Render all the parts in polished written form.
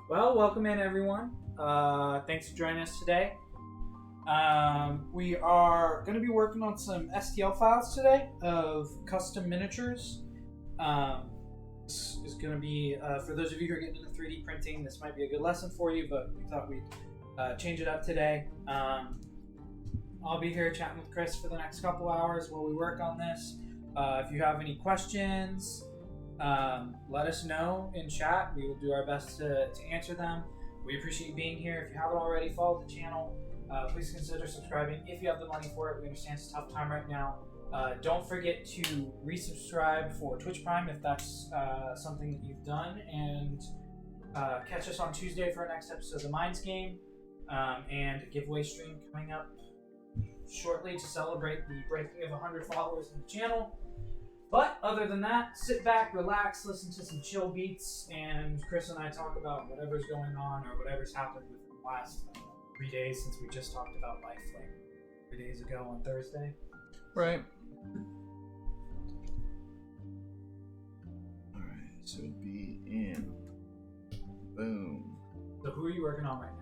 Well, welcome in, everyone. Thanks for joining us today. We are going to be working on some STL files today of custom miniatures. This is going to be, for those of you who are getting into 3D printing, this might be a good lesson for you, but we thought we'd change it up today. I'll be here chatting with Chris for the next couple hours while we work on this. If you have any questions, let us know in chat. We will do our best to answer them. We appreciate you being here. If you haven't already followed the channel, please consider subscribing if you have the money for it. We understand it's a tough time right now. Don't forget to resubscribe for Twitch Prime if that's something that you've done, and catch us on Tuesday for our next episode of the Minds Game, and a giveaway stream coming up shortly to celebrate the breaking of 100 followers in the channel. But other than that, sit back, relax, listen to some chill beats, and Chris and I talk about whatever's going on or whatever's happened within the last 3 days since we just talked about Life like 3 days ago on Thursday. Right. Alright, so it'd be in. Boom. So who are you working on right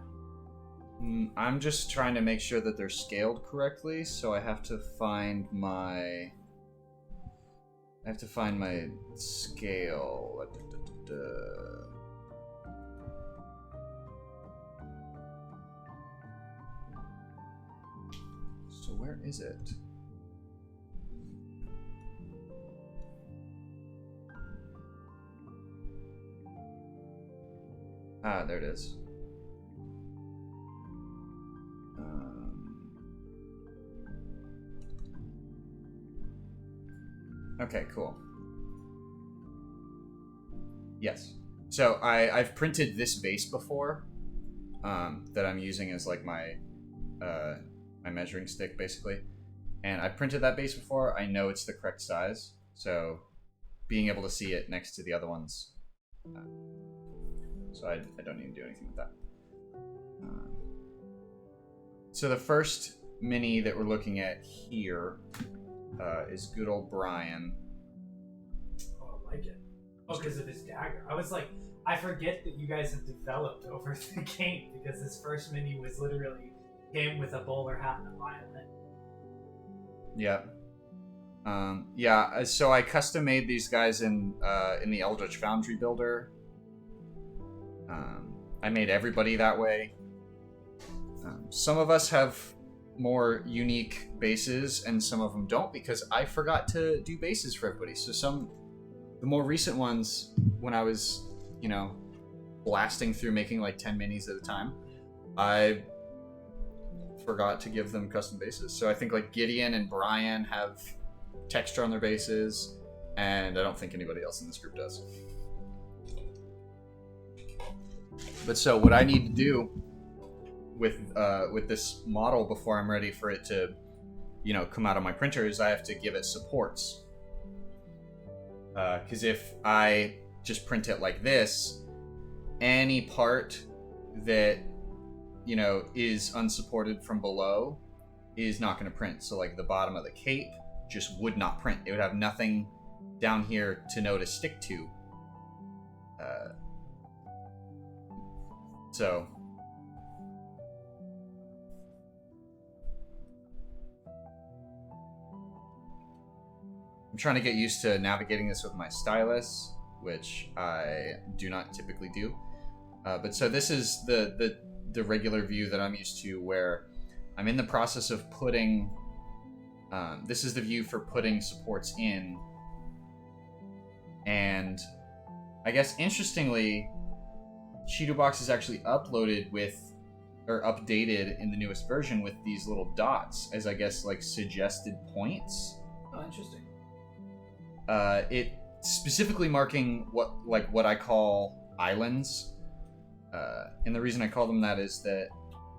now? I'm just trying to make sure that they're scaled correctly, so I have to find my scale. So where is it? Ah, there it is. Okay, cool. Yes. So I've printed this base before, that I'm using as like my my measuring stick basically, and I printed that base before. I know it's the correct size, so being able to see it next to the other ones, so I don't need to do anything with that. So the first mini that we're looking at here is good old Brian. Oh, I like it. Oh, because of his dagger. I was like, I forget that you guys have developed over the game, because this first mini was literally him with a bowler hat and a violin. Yeah. Yeah, so I custom made these guys in the Eldritch Foundry Builder. I made everybody that way. Some of us have more unique bases, and some of them don't, because I forgot to do bases for everybody. So the more recent ones, when I was, blasting through making like 10 minis at a time, I forgot to give them custom bases. So I think like Gideon and Brian have texture on their bases, and I don't think anybody else in this group does. But so what I need to do with this model before I'm ready for it to, come out of my printer, is I have to give it supports. Because if I just print it like this, any part that, is unsupported from below is not going to print. So like the bottom of the cape just would not print. It would have nothing down here to know to stick to. So I'm trying to get used to navigating this with my stylus, which I do not typically do. But so this is the regular view that I'm used to, where I'm in the process of putting... this is the view for putting supports in. And I guess interestingly, Cheetobox is actually updated in the newest version with these little dots as, I guess, like suggested points. Oh, interesting. It specifically marking what I call islands, and the reason I call them that is that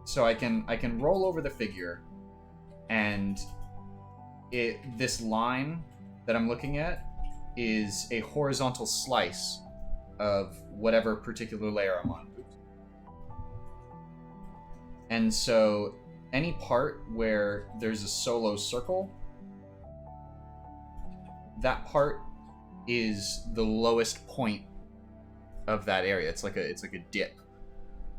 so I can roll over the figure, and this line that I'm looking at is a horizontal slice of whatever particular layer I'm on. And so any part where there's a solo circle, that part is the lowest point of that area. It's like a dip.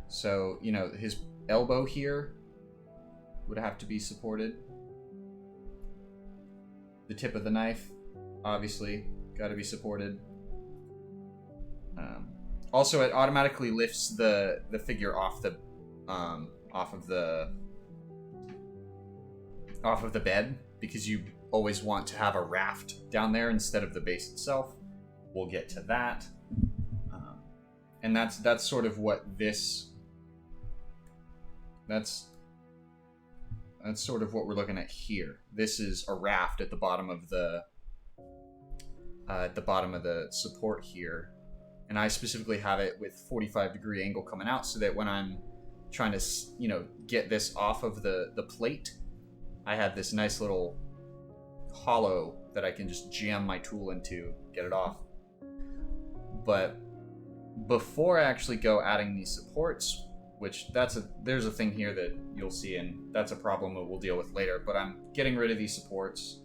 So, you know, his elbow here would have to be supported. The tip of the knife, obviously, got to be supported. Also, it automatically lifts the figure off of the bed, because you always want to have a raft down there instead of the base itself. We'll get to that. And that's sort of what this... That's sort of what we're looking at here. This is a raft at the bottom of the support here. And I specifically have it with 45-degree angle coming out so that when I'm trying to, you know, get this off of the plate, I have this nice little hollow that I can just jam my tool into, get it off. But before I actually go adding these supports, which there's a thing here that you'll see, and that's a problem that we'll deal with later, but I'm getting rid of these supports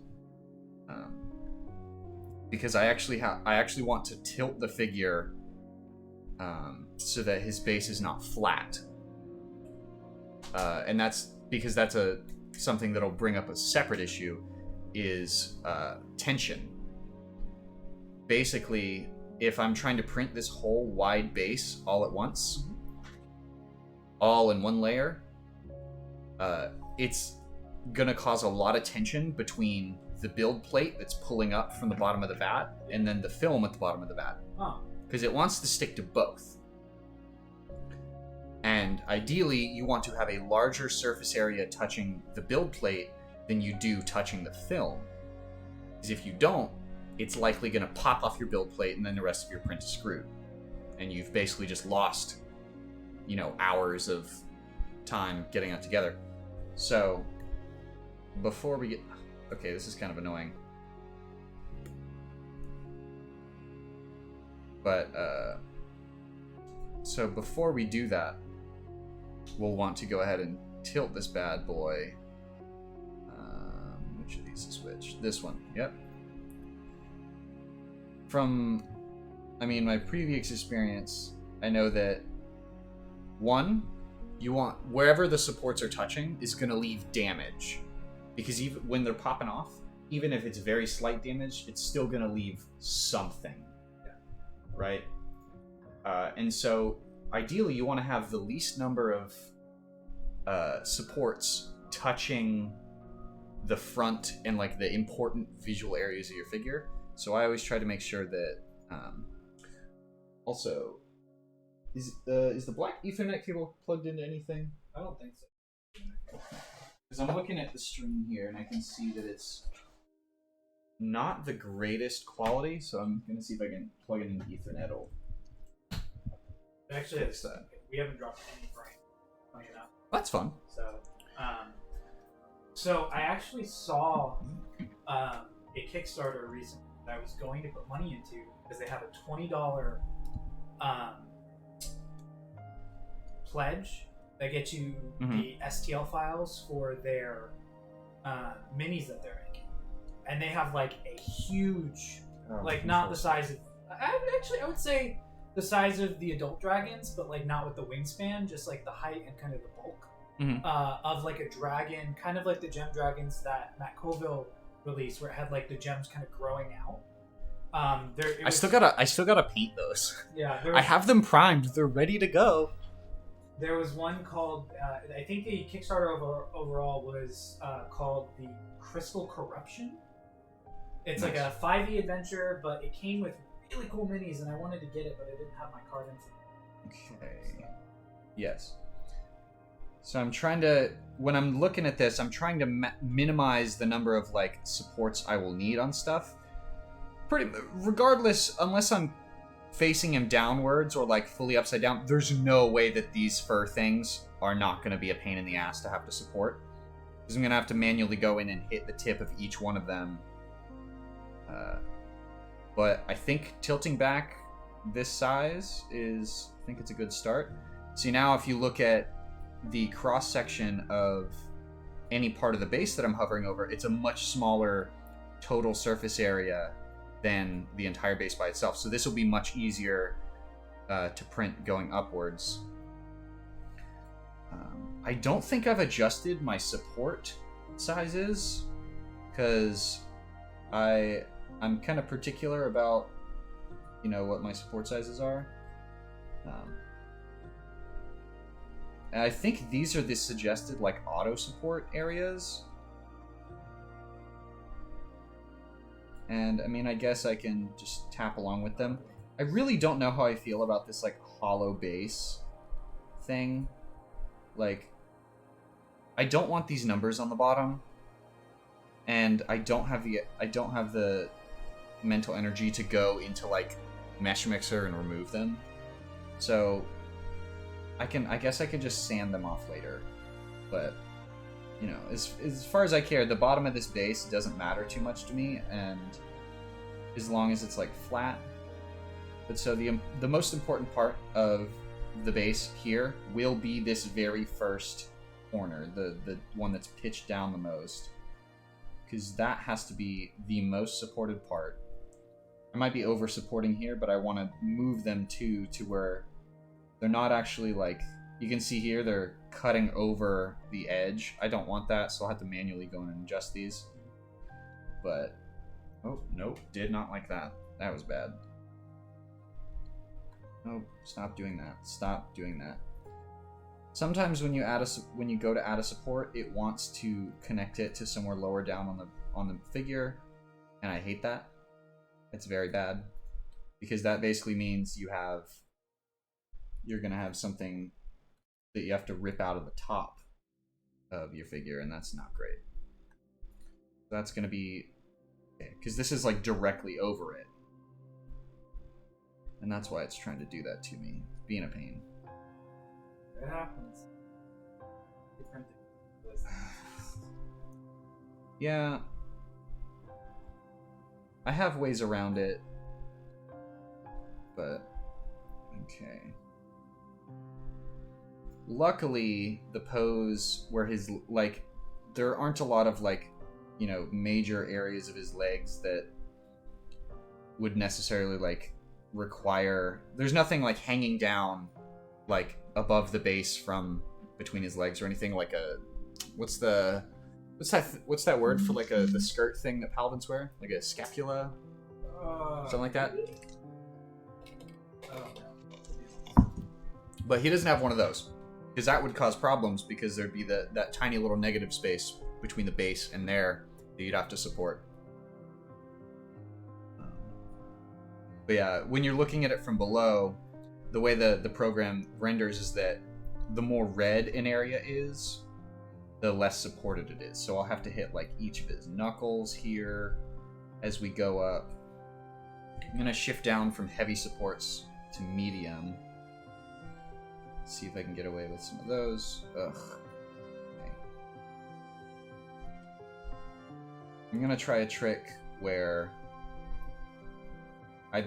because I actually want to tilt the figure so that his base is not flat. And that's because that's something that'll bring up a separate issue, is tension. Basically, if I'm trying to print this whole wide base all at once, all in one layer, it's gonna cause a lot of tension between the build plate that's pulling up from the bottom of the vat and then the film at the bottom of the vat. Because it wants to stick to both. And ideally, you want to have a larger surface area touching the build plate than you do touching the film. Because if you don't, it's likely going to pop off your build plate and then the rest of your print is screwed. And you've basically just lost, you know, hours of time getting it together. So, before we get... Okay, this is kind of annoying. But, so before we do that, we'll want to go ahead and tilt this bad boy. Which of these is which? This one, yep. From, my previous experience, I know that, one, you want, wherever the supports are touching is going to leave damage. Because even when they're popping off, even if it's very slight damage, it's still going to leave something. Yeah. Right? And so, ideally, you want to have the least number of supports touching the front and, like, the important visual areas of your figure. So I always try to make sure that... also, is the black Ethernet cable plugged into anything? I don't think so. Because I'm looking at the stream here, and I can see that it's not the greatest quality, so I'm going to see if I can plug it into Ethernet. Actually, we haven't dropped any frame. Funny enough. That's fun. So I actually saw a Kickstarter recently that I was going to put money into because they have a $20 pledge that gets you the STL files for their minis that they're making, and they have like a huge, not the size of. I would say the size of the adult dragons, but like not with the wingspan, just like the height and kind of the bulk of like a dragon, kind of like the gem dragons that Matt Colville released, where it had like the gems kind of growing out. I still gotta paint those. Yeah, I have them primed. They're ready to go. There was one called, I think the Kickstarter overall was called the Crystal Corruption. It's nice. Like a 5e adventure, but it came with really cool minis, and I wanted to get it, but I didn't have my card in. Okay. Yes. So I'm trying to, when I'm looking at this, I'm trying to minimize the number of like supports I will need on stuff. Regardless, unless I'm facing him downwards or like fully upside down, there's no way that these fur things are not going to be a pain in the ass to have to support. Because I'm going to have to manually go in and hit the tip of each one of them. But I think tilting back this size is, I think it's a good start. See, now if you look at the cross section of any part of the base that I'm hovering over, it's a much smaller total surface area than the entire base by itself. So this will be much easier to print going upwards. I don't think I've adjusted my support sizes, because I'm kind of particular about, you know, what my support sizes are. And I think these are the suggested, like, auto support areas. And, I mean, I guess I can just tap along with them. I really don't know how I feel about this, like, hollow base thing. Like, I don't want these numbers on the bottom. And I don't have the mental energy to go into, like, Mesh Mixer and remove them. So I guess I can just sand them off later. But, you know, as far as I care, the bottom of this base doesn't matter too much to me, and as long as it's, like, flat. But so the most important part of the base here will be this very first corner, the one that's pitched down the most, because that has to be the most supported part. I might be over supporting here, but I want to move them to where they're not actually, like, you can see here they're cutting over the edge. I don't want that, so I'll have to manually go in and adjust these. But, oh, nope, did not like that. That was bad. No, stop doing that. Stop doing that. Sometimes when you go to add a support, it wants to connect it to somewhere lower down on the figure, and I hate that. It's very bad, because that basically means you're gonna have something that you have to rip out of the top of your figure, and that's not great. That's gonna be okay, because this is, like, directly over it. And that's why it's trying to do that to me. It's being a pain. It happens. Yeah. I have ways around it. But, okay. Luckily, the pose where his, like, there aren't a lot of, like, you know, major areas of his legs that would necessarily, like, require, there's nothing, like, hanging down, like, above the base from between his legs or anything, like a, what's that word for, like, the skirt thing that paladins wear, like a scapula, something like that. But he doesn't have one of those, because that would cause problems, because there'd be that tiny little negative space between the base and there that you'd have to support. But yeah, when you're looking at it from below, the way the program renders is that the more red an area is, the less supported it is. So I'll have to hit, like, each of his knuckles here as we go up. I'm going to shift down from heavy supports to medium. See if I can get away with some of those. Ugh. Okay. I'm going to try a trick where I'm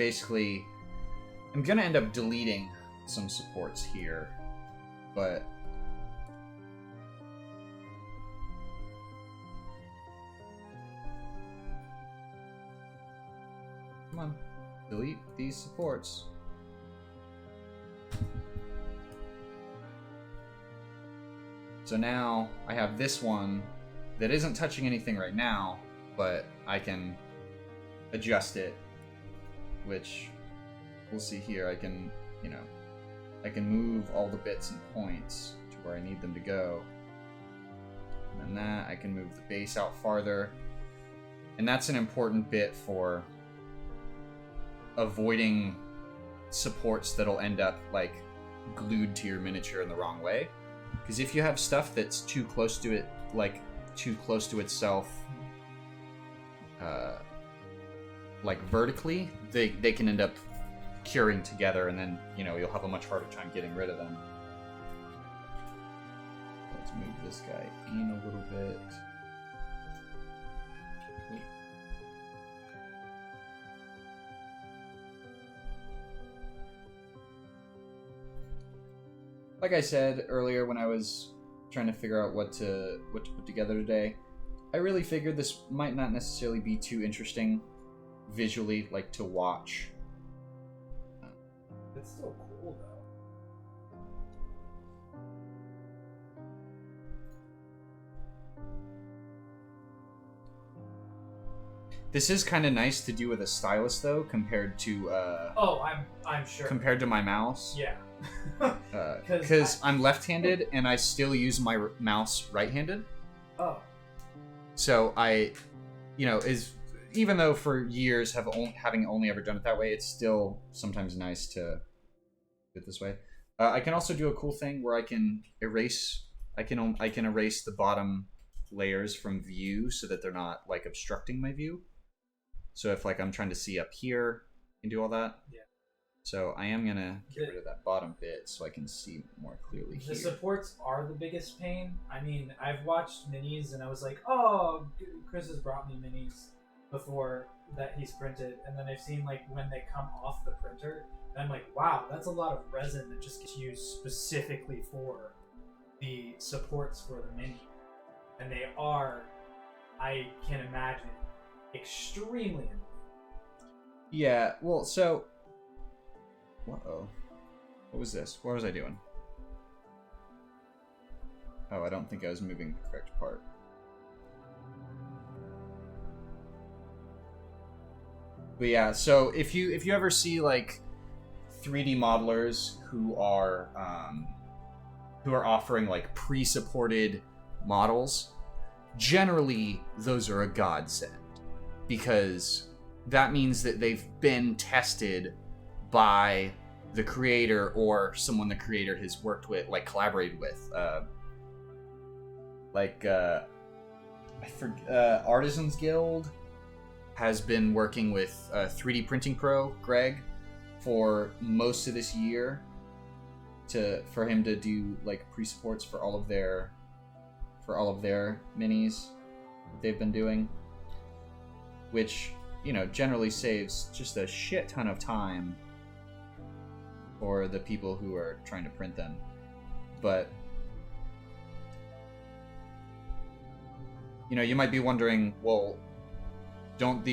going to end up deleting some supports here, but come on, delete these supports. So now I have this one that isn't touching anything right now, but I can adjust it, which we'll see here. I can, you know, I can move all the bits and points to where I need them to go. And then that, I can move the base out farther. And that's an important bit for avoiding supports that'll end up, like, glued to your miniature in the wrong way. Because if you have stuff that's too close to it, like, too close to itself, like, vertically, they can end up curing together, and then, you know, you'll have a much harder time getting rid of them. Let's move this guy in a little bit. Like I said earlier when I was trying to figure out what to put together today, I really figured this might not necessarily be too interesting visually, like, to watch. It's still cool, though. This is kind of nice to do with a stylus, though, compared to I'm sure. compared to my mouse. Yeah. Because I'm left-handed and I still use my mouse right-handed. Oh. So even though for years having only ever done it that way, it's still sometimes nice to do it this way. I can also do a cool thing where I can erase the bottom layers from view so that they're not like obstructing my view. So if like I'm trying to see up here and do all that. Yeah. So I am gonna get rid of that bottom bit so I can see more clearly here. The supports are the biggest pain. I mean, I've watched minis and I was like, oh, Chris has brought me minis before that he's printed, and then I've seen like when they come off the printer, and I'm like, wow, that's a lot of resin that just gets used specifically for the supports for the mini. And they are, I can imagine, extremely annoying. Yeah, well, so... Uh-oh. What was this? What was I doing? Oh, I don't think I was moving the correct part. But yeah, so if you ever see like 3D modelers who are offering like pre-supported models, generally those are a godsend, because that means that they've been tested by the creator or someone the creator has worked with, like collaborated with, Artisans Guild has been working with 3D Printing Pro Greg for most of this year for him to do like pre-supports for all of their minis that they've been doing, which, you know, generally saves just a shit ton of time for the people who are trying to print them. But you know, you might be wondering, well, wouldn't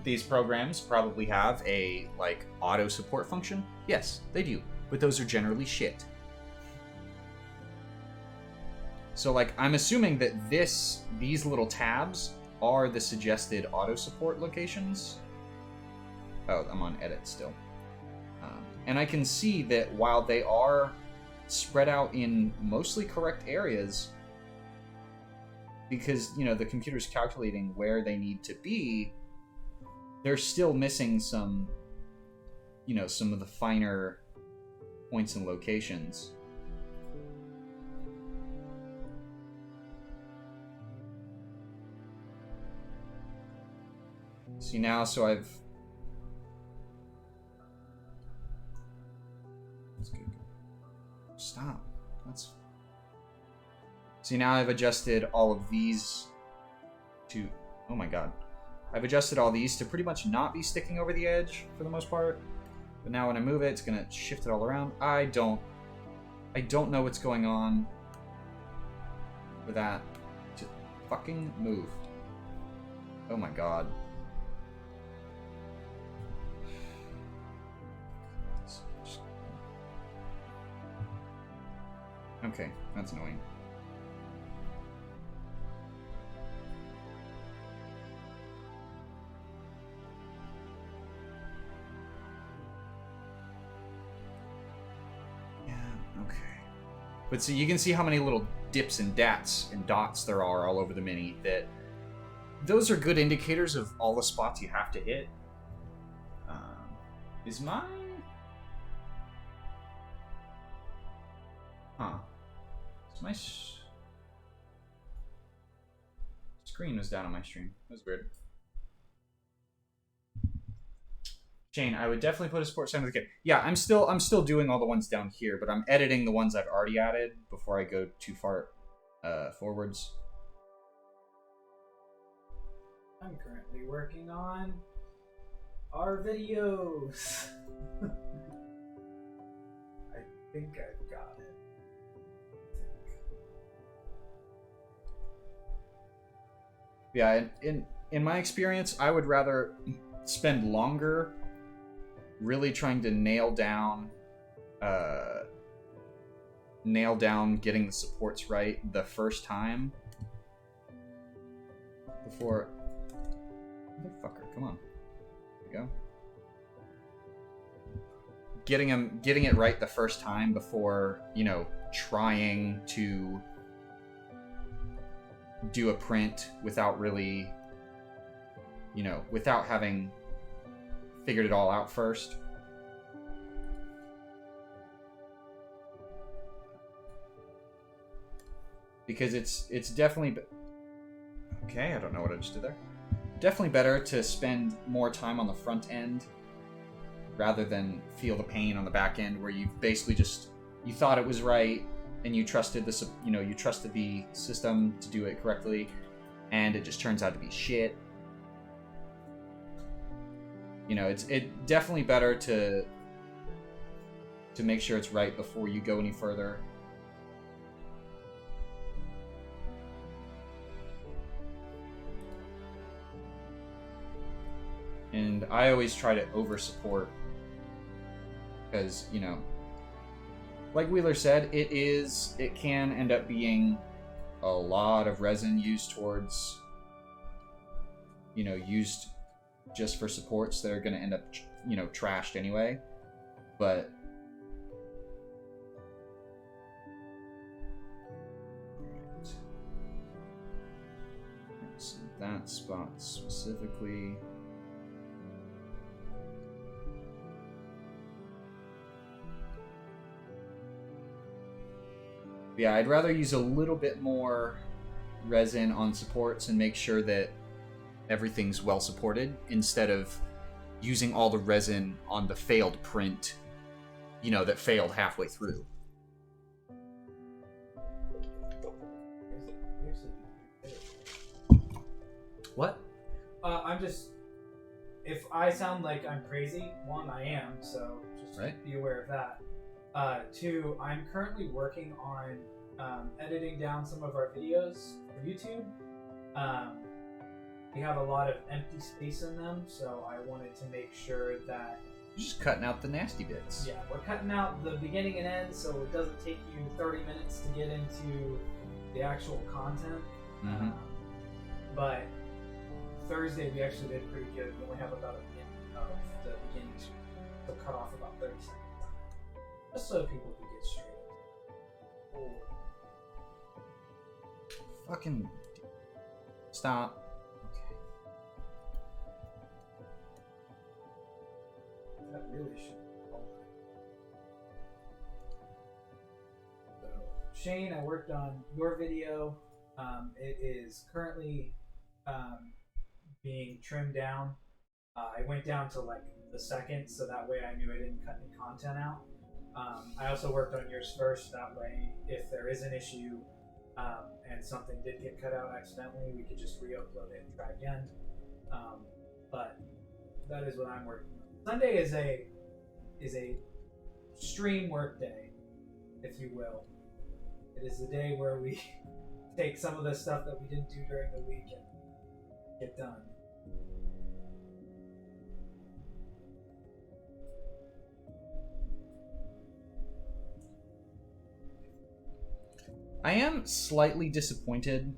these programs probably have a like auto support function? Yes, they do, but those are generally shit. So like, I'm assuming that these little tabs are the suggested auto support locations. Oh, I'm on edit still. And I can see that while they are spread out in mostly correct areas, because, you know, the computer's calculating where they need to be, they're still missing some of the finer points and locations. See now, so I've... That's good. Stop. That's... See now I've adjusted all of these to... Oh my god. I've adjusted all these to pretty much not be sticking over the edge for the most part. But now when I move it, it's gonna shift it all around. I don't know what's going on with that. Just fucking move. Oh my god. Okay, that's annoying. Yeah, okay. But see, you can see how many little dips and dots there are all over the mini. Those are good indicators of all the spots you have to hit. Is mine? Huh. My screen was down on my stream. That was weird. Shane, I would definitely put a sports center with the kid. Yeah, I'm still doing all the ones down here, but I'm editing the ones I've already added before I go too far forwards. I'm currently working on our videos. I think I've got it. Yeah, in my experience, I would rather spend longer really trying to nail down getting the supports right the first time before Motherfucker, come on. There you go. Getting it right the first time before, you know, trying to do a print without really, you know, without having figured it all out first. Because it's definitely... Okay, I don't know what I just did there. Definitely better to spend more time on the front end rather than feel the pain on the back end where you've basically just... You thought it was right and you trusted the, you know, you trusted the system to do it correctly and it just turns out to be shit. You know, it's definitely better to make sure it's right before you go any further. And I always try to over-support because, you know, like Wheeler said, it can end up being a lot of resin used towards, you know, used just for supports that are going to end up, you know, trashed anyway. But let's see that spot specifically. Yeah, I'd rather use a little bit more resin on supports and make sure that everything's well supported instead of using all the resin on the failed print, you know, that failed halfway through. What? I'm just... If I sound like I'm crazy, one, I am, so just be aware of that. Two, I'm currently working on editing down some of our videos for YouTube. We have a lot of empty space in them, so I wanted to make sure that... You're just cutting out the nasty bits. Yeah, we're cutting out the beginning and end, so it doesn't take you 30 minutes to get into the actual content. Mm-hmm. But Thursday, we actually did pretty good. We only have about a minute of the beginning to cut off about 30 seconds. Just so people can get straight. Fucking... Stop. That really should. So, Shane, I worked on your video. It is currently being trimmed down. I went down to like the second, so that way I knew I didn't cut any content out. I also worked on yours first. That way, if there is an issue and something did get cut out accidentally, we could just re-upload it and try again. But that is what I'm working on. Sunday is a stream work day, if you will. It is the day where we take some of the stuff that we didn't do during the week and get done. I am slightly disappointed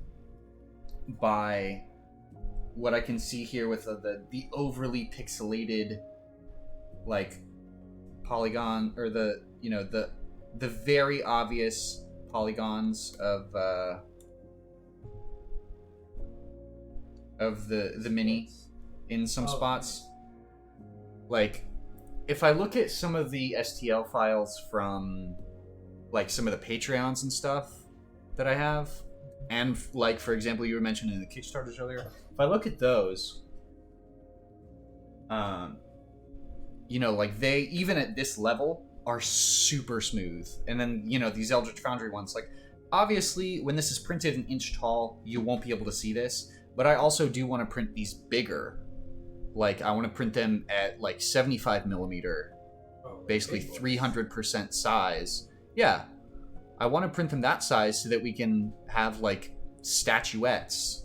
by what I can see here with the overly pixelated, like, polygon, or the, you know, the very obvious polygons of the mini in some spots. Like, if I look at some of the STL files from, like, some of the Patreons and stuff that I have, and, like, for example, you were mentioning the Kickstarters earlier, if I look at those, you know, like, they, even at this level, are super smooth. And then, you know, these Eldritch Foundry ones, like, obviously, when this is printed an inch tall, you won't be able to see this, but I also do want to print these bigger. Like, I want to print them at, like, 75 millimeter, basically 300% size. Yeah. I want to print them that size so that we can have, like, statuettes.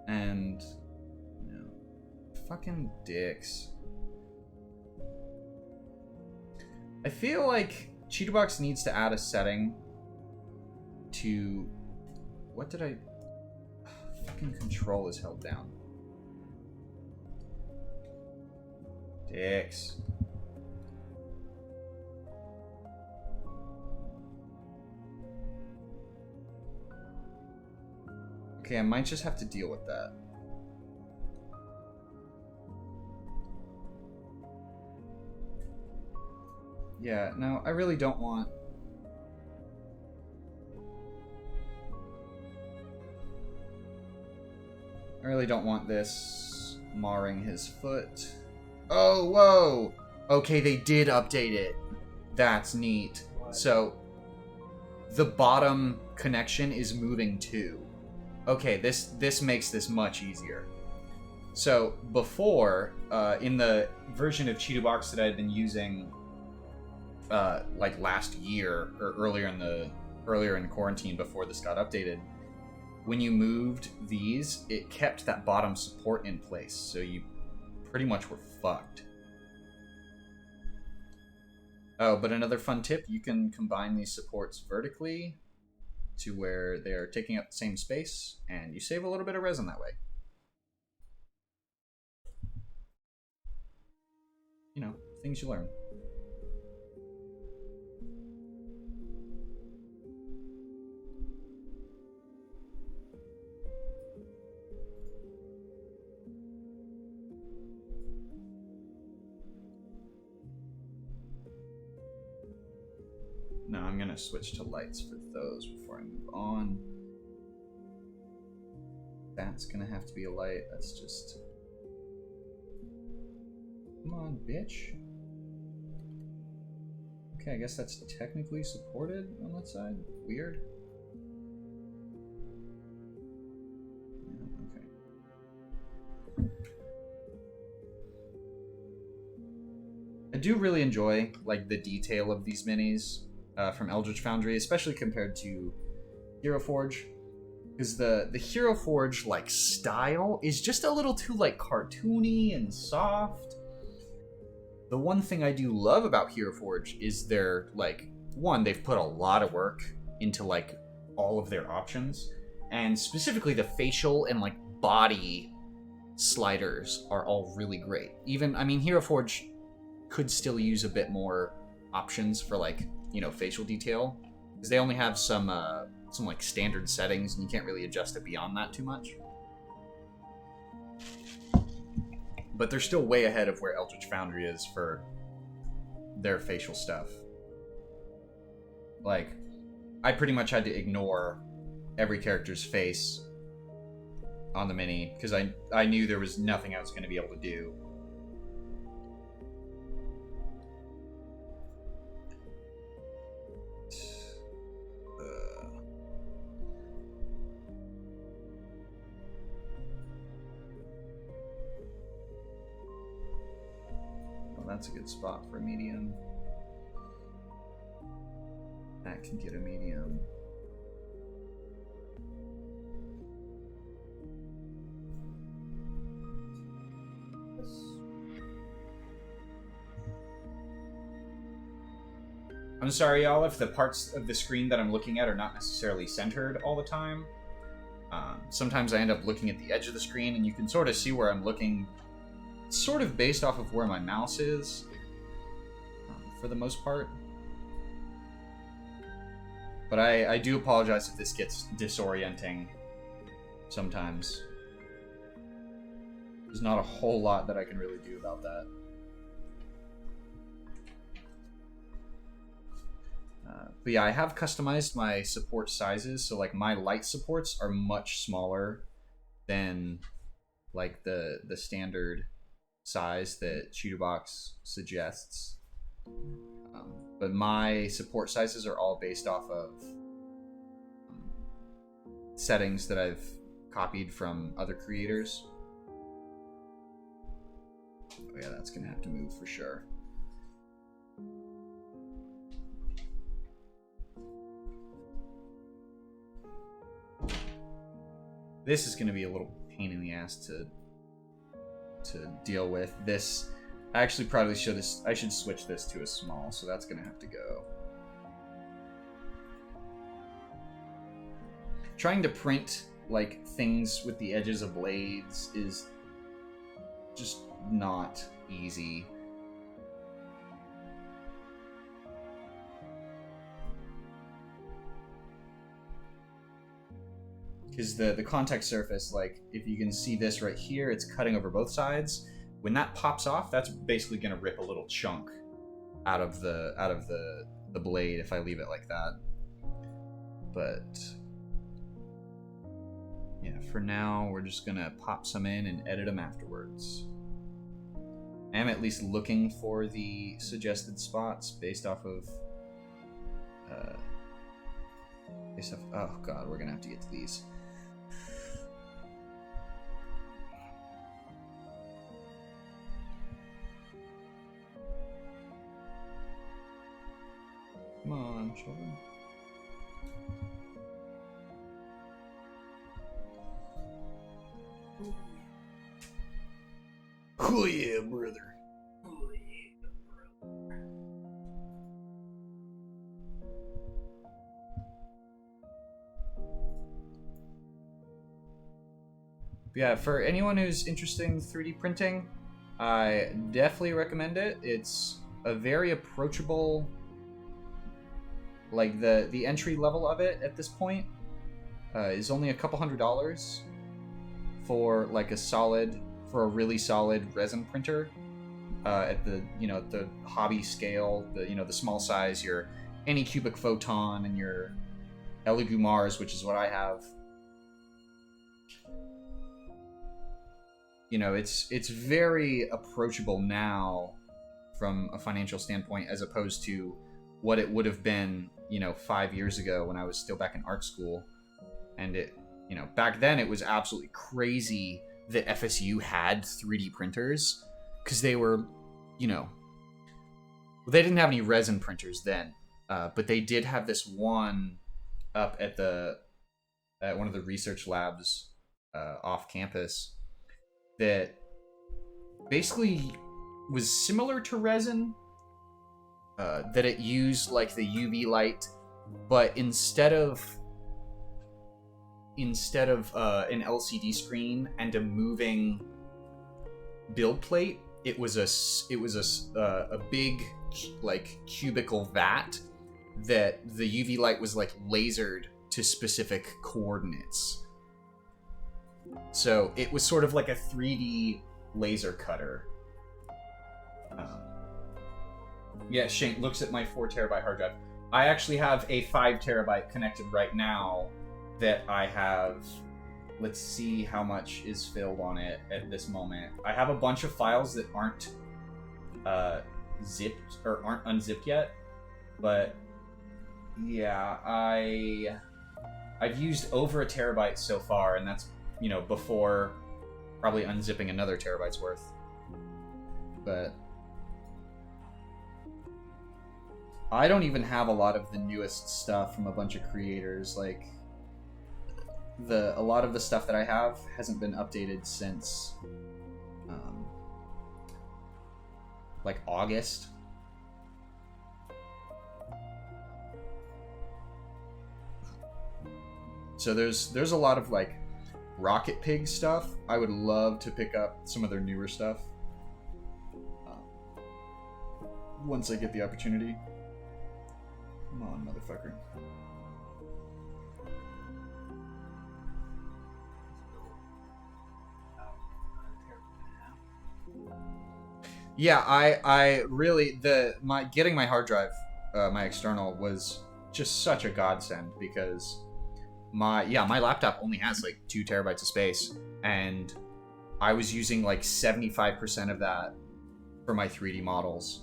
And, you know, fucking dicks. I feel like Cheetahbox needs to add a setting to What did I... Fucking control is held down. Dicks. Okay, I might just have to deal with that. Yeah, no, I really don't want... I really don't want this marring his foot. Oh, whoa! Okay, they did update it. That's neat. What? So, the bottom connection is moving too. Okay, this makes this much easier. So, before, in the version of Cheetahbox that I had been using, like last year, or earlier in quarantine before this got updated, when you moved these, it kept that bottom support in place, so you pretty much were fucked. Oh, but another fun tip, you can combine these supports vertically to where they're taking up the same space, and you save a little bit of resin that way. You know, things you learn. Now I'm gonna switch to lights for those before I move on. That's gonna have to be a light. That's just... Come on, bitch. Okay, I guess that's technically supported on that side. Weird. Yeah, okay. I do really enjoy, like, the detail of these minis. From Eldritch Foundry, especially compared to Hero Forge, because the Hero Forge like style is just a little too like cartoony and soft. The one thing I do love about Hero Forge is they're like, one, they've put a lot of work into like all of their options, and specifically the facial and like body sliders are all really great. Even, I mean, Hero Forge could still use a bit more options for like, you know, facial detail, because they only have some like standard settings, and you can't really adjust it beyond that too much. But they're still way ahead of where Eldritch Foundry is for their facial stuff. Like, I pretty much had to ignore every character's face on the mini, because I knew there was nothing I was going to be able to do. That's a good spot for a medium. That can get a medium. I'm sorry, y'all, if the parts of the screen that I'm looking at are not necessarily centered all the time. Sometimes I end up looking at the edge of the screen, and you can sort of see where I'm looking sort of based off of where my mouse is, for the most part. But I do apologize if this gets disorienting sometimes. There's not a whole lot that I can really do about that. But yeah, I have customized my support sizes, so like my light supports are much smaller than like the standard size that Cheetahbox suggests. But my support sizes are all based off of settings that I've copied from other creators. Oh yeah, that's gonna have to move for sure. This is gonna be a little pain in the ass to deal with. This, I actually probably I should switch this to a small, so that's gonna have to go. trying to print like things with the edges of blades is just not easy. Because the contact surface, like, if you can see this right here, it's cutting over both sides. When that pops off, that's basically going to rip a little chunk out of the blade if I leave it like that. But yeah, for now, we're just going to pop some in and edit them afterwards. I am at least looking for the suggested spots based off of... oh god, we're going to have to get to these. Come on, children. Oh yeah, brother. Oh, yeah, brother. Yeah, for anyone who's interested in 3D printing, I definitely recommend it. It's a very approachable, like the entry level of it at this point is only a couple $100 for like a really solid resin printer at the the hobby scale, the small size, your Anycubic Photon and your Elegoo Mars, which is what I have. It's very approachable now from a financial standpoint as opposed to what it would have been, 5 years ago when I was still back in art school. And back then it was absolutely crazy that FSU had 3D printers because they were, they didn't have any resin printers then, but they did have this one up at one of the research labs off campus that basically was similar to resin, that it used like the UV light, but instead of an LCD screen and a moving build plate, it was a big like cubical vat that the UV light was like lasered to specific coordinates. So it was sort of like a 3D laser cutter. Yeah, Shank looks at my 4 terabyte hard drive. I actually have a 5 terabyte connected right now that I have. Let's see how much is filled on it at this moment. I have a bunch of files that aren't zipped or aren't unzipped yet, but yeah, I've used over a terabyte so far, and that's before probably unzipping another terabyte's worth. But I don't even have a lot of the newest stuff from a bunch of creators. Like a lot of the stuff that I have hasn't been updated since like August. So there's a lot of like Rocket Pig stuff. I would love to pick up some of their newer stuff once I get the opportunity. Come on, motherfucker. Yeah, I really getting my hard drive, my external, was just such a godsend because my laptop only has like 2 terabytes of space, and I was using like 75% of that for my 3D models.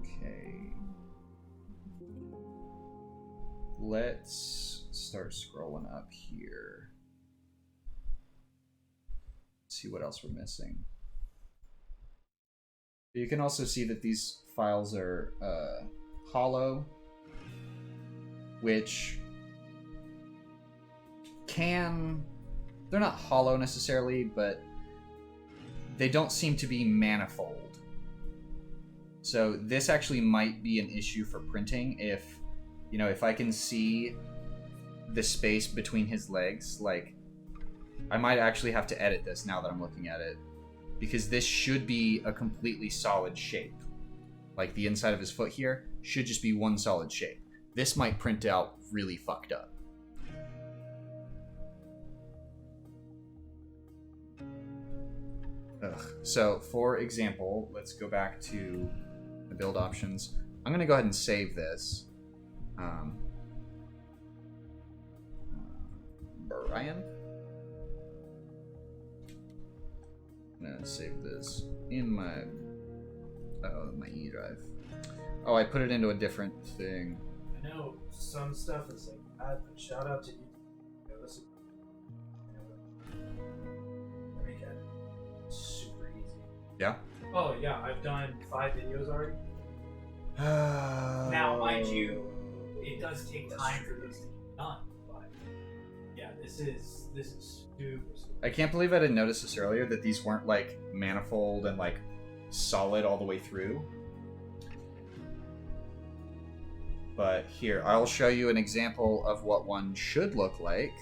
Okay, let's start scrolling up here. See what else we're missing. You can also see that these files are hollow, which they're not hollow necessarily, but they don't seem to be manifold. So this actually might be an issue for printing if you know, if I can see the space between his legs, like, I might actually have to edit this now that I'm looking at it, because this should be a completely solid shape. Like, the inside of his foot here should just be one solid shape. This might print out really fucked up. Ugh. So, for example, let's go back to the build options. I'm going to go ahead and save this. Brian? I'm going to save this in my E drive. Oh, I put it into a different thing. I know some stuff is like bad, but shout out to you. This make it super easy. Yeah? Oh yeah, I've done 5 videos already. Now, mind you, it does take time for this to be done, but yeah, this is super. I can't believe I didn't notice this earlier, that these weren't like manifold and like solid all the way through. But here, I'll show you an example of what one should look like.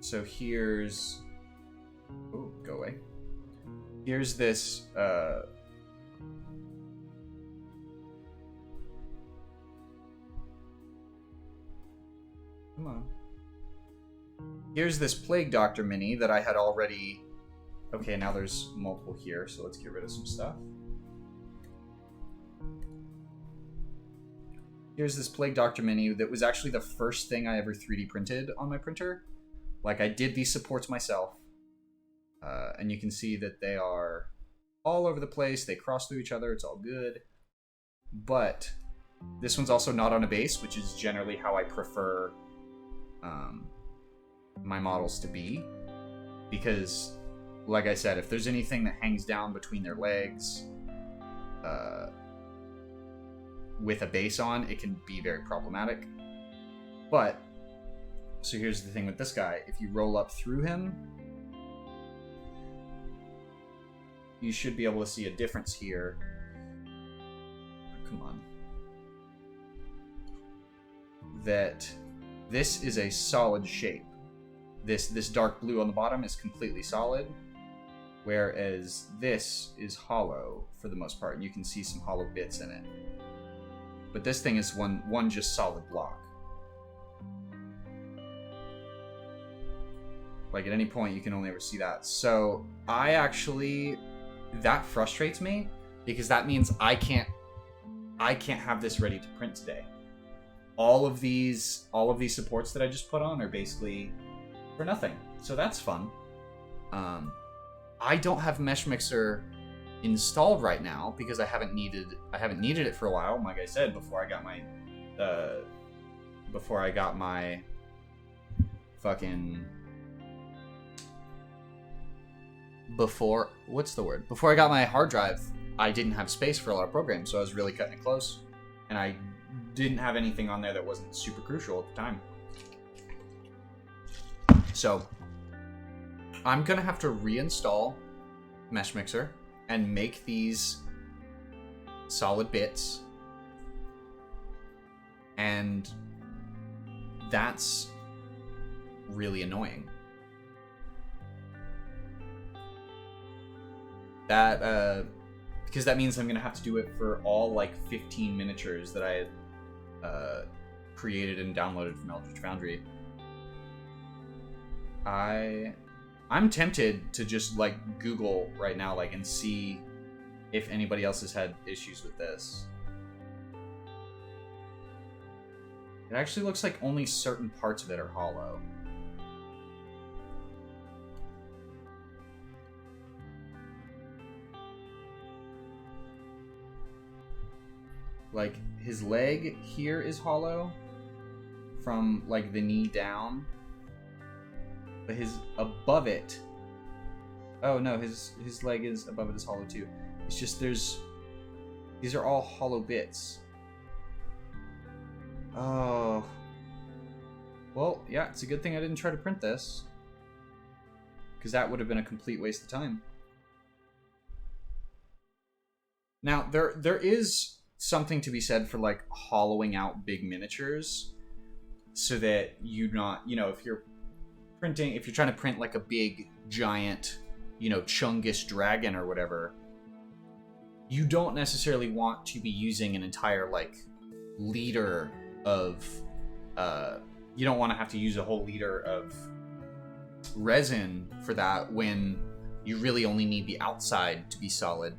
So here's... Oh, go away. Here's this... Come on. Here's this Plague Doctor mini that I had already... Okay, now there's multiple here, so let's get rid of some stuff. Here's this Plague Doctor mini that was actually the first thing I ever 3D printed on my printer. Like, I did these supports myself. And you can see that they are all over the place. They cross through each other. It's all good. But this one's also not on a base, which is generally how I prefer my models to be. Because... like I said, if there's anything that hangs down between their legs with a base on, it can be very problematic. But, so here's the thing with this guy. If you roll up through him, you should be able to see a difference here. Oh, come on. That this is a solid shape. This dark blue on the bottom is completely solid. Whereas this is hollow for the most part, and you can see some hollow bits in it. But this thing is one just solid block. Like, at any point, you can only ever see that. So, that frustrates me, because that means I can't have this ready to print today. All of these supports that I just put on are basically for nothing. So that's fun. I don't have Mesh Mixer installed right now because I haven't needed it for a while. Like I said, before I got my before I got my hard drive, I didn't have space for a lot of programs, so I was really cutting it close, and I didn't have anything on there that wasn't super crucial at the time. So I'm gonna have to reinstall Mesh Mixer and make these solid bits, and that's really annoying. Because that means I'm gonna have to do it for all like 15 miniatures that I had created and downloaded from Eldritch Foundry. I'm tempted to just like Google right now, like, and see if anybody else has had issues with this. It actually looks like only certain parts of it are hollow. Like, his leg here is hollow from like the knee down. But his above it, oh no, his leg is above it is hollow too. It's just these are all hollow bits. Oh, well, yeah, it's a good thing I didn't try to print this, because that would have been a complete waste of time. Now, there is something to be said for, like, hollowing out big miniatures so that you not, if you're trying to print, like, a big, giant, Chungus dragon or whatever, you don't necessarily want to be using an entire, like, liter of, you don't want to have to use a whole liter of resin for that when you really only need the outside to be solid.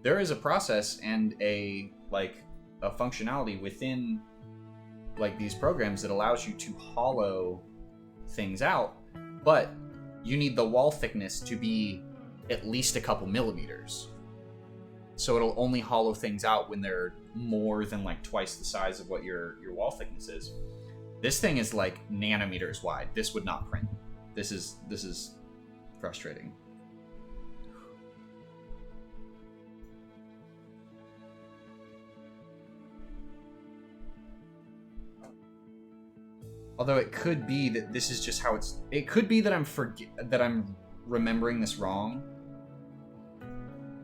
There is a process and a functionality within, like, these programs that allows you to hollow things out, but you need the wall thickness to be at least a couple millimeters. So it'll only hollow things out when they're more than, like, twice the size of what your wall thickness is. This thing is, like, nanometers wide. This would not print. This is frustrating. Although it could be that this is just how it's. It could be that I'm remembering this wrong,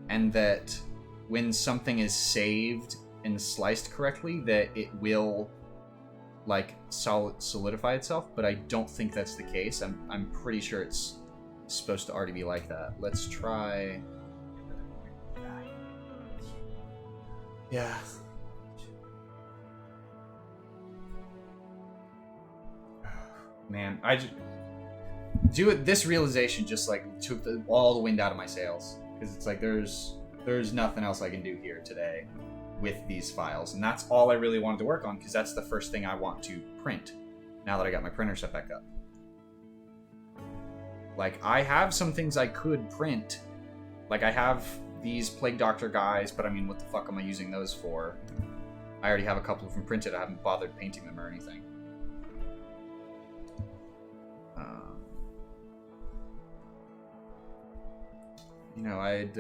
and that when something is saved and sliced correctly, that it will, like, solidify itself. But I don't think that's the case. I'm pretty sure it's supposed to already be like that. Let's try. Yeah. Man, this realization just, like, took all the wind out of my sails, because it's like there's nothing else I can do here today with these files, and that's all I really wanted to work on, because that's the first thing I want to print now that I got my printer set back up. Like, I have some things I could print, like I have these Plague Doctor guys, but I mean, what the fuck am I using those for? I already have a couple of them printed. I haven't bothered painting them or anything. I'd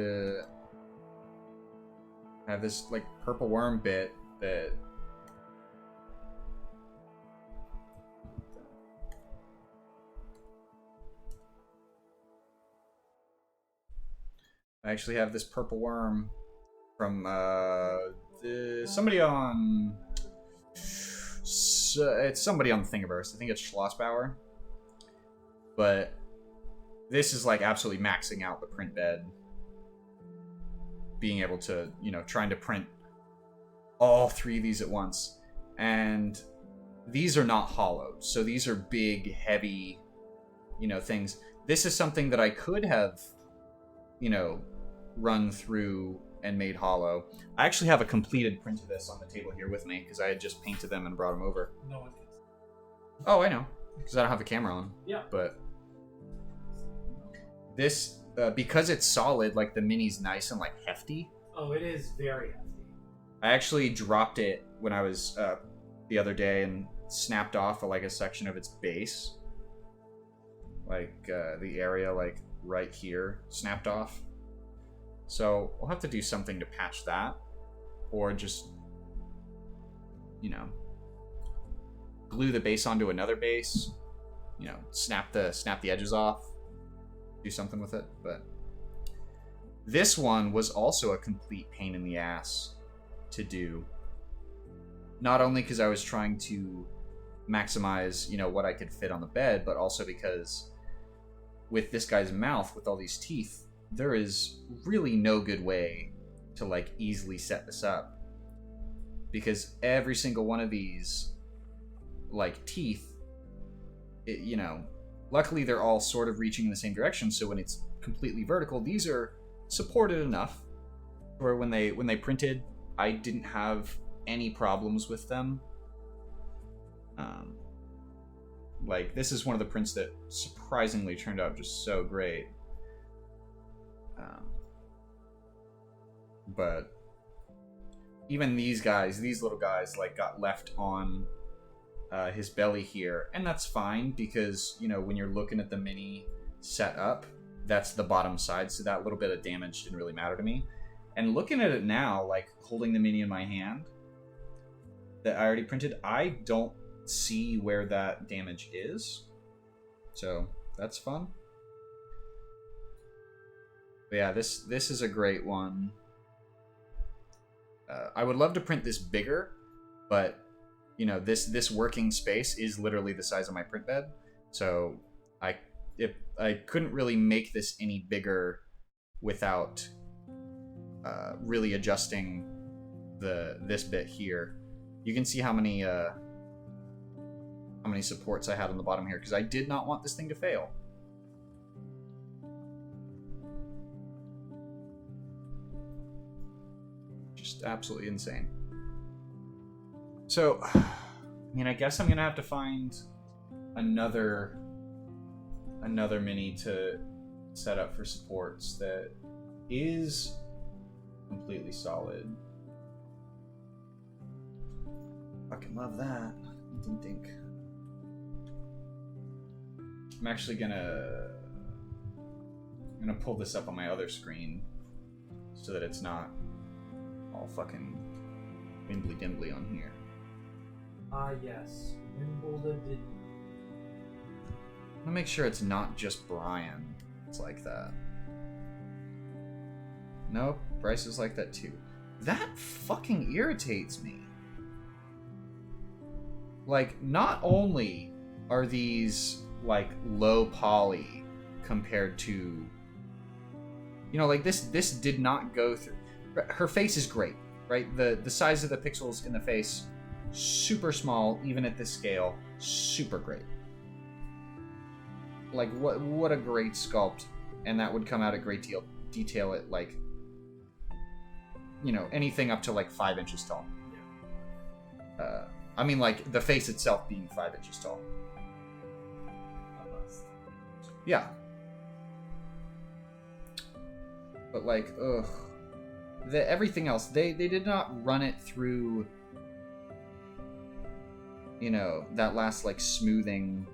have this, like, purple worm bit that I actually have this purple worm from somebody on it's somebody on the Thingiverse. I think it's Schlossbauer, but this is, like, absolutely maxing out the print bed. Being able to, trying to print all 3 of these at once. And these are not hollowed. So these are big, heavy, things. This is something that I could have, run through and made hollow. I actually have a completed print of this on the table here with me, because I had just painted them and brought them over. No one can. Oh, I know. Because I don't have the camera on. Yeah. But this, because it's solid, like, the mini's nice and, like, hefty. Oh, it is very hefty. I actually dropped it when I was the other day and snapped off, like, a section of its base. Like, the area, like, right here snapped off. So I'll have to do something to patch that. Or just, glue the base onto another base. Snap the edges off. Do something with it. But this one was also a complete pain in the ass to do. Not only because I was trying to maximize, what I could fit on the bed, but also because with this guy's mouth, with all these teeth, there is really no good way to, like, easily set this up. Because every single one of these, like, teeth, luckily they're all sort of reaching in the same direction, so when it's completely vertical, these are supported enough where when they printed, I didn't have any problems with them. Like, this is one of the prints that surprisingly turned out just so great. But even these little guys, like, got left on his belly here, and that's fine, because, when you're looking at the mini set up, that's the bottom side, so that little bit of damage didn't really matter to me. And looking at it now, like, holding the mini in my hand that I already printed, I don't see where that damage is, so that's fun. But yeah, this is a great one. I would love to print this bigger, but you know, this working space is literally the size of my print bed, so I couldn't really make this any bigger without really adjusting this bit here. You can see how many supports I had on the bottom here, because I did not want this thing to fail. Just absolutely insane. So, I mean, I guess I'm gonna have to find another mini to set up for supports that is completely solid. Fucking love that. I didn't think. I'm actually I'm gonna pull this up on my other screen so that it's not all fucking wimbly dimbly on here. Ah, yes. Wimbledon. I want to make sure it's not just Brian. It's like that. Nope, Bryce is like that too. That fucking irritates me. Like, not only are these like low poly compared to, you know, like this did not go through. Her face is great, right? The size of the pixels in the face, super small, even at this scale, super great. Like, what a great sculpt, and that would come out at great detail at, like, you know, anything up to like 5 inches tall. Yeah. I mean, like, the face itself being 5 inches tall. Yeah. But like, ugh. Everything else, they did not run it through, you know, that last like smoothing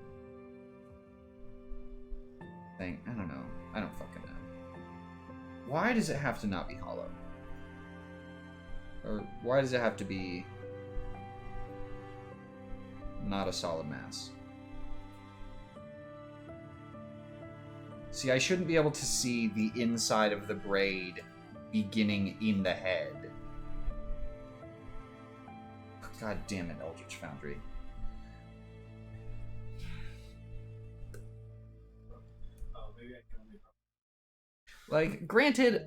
thing. I don't know. I don't fucking know. Why does it have to not be hollow? Or why does it have to be not a solid mass? See, I shouldn't be able to see the inside of the braid beginning in the head. God damn it, Eldritch Foundry. Oh, maybe I can only... Like, granted,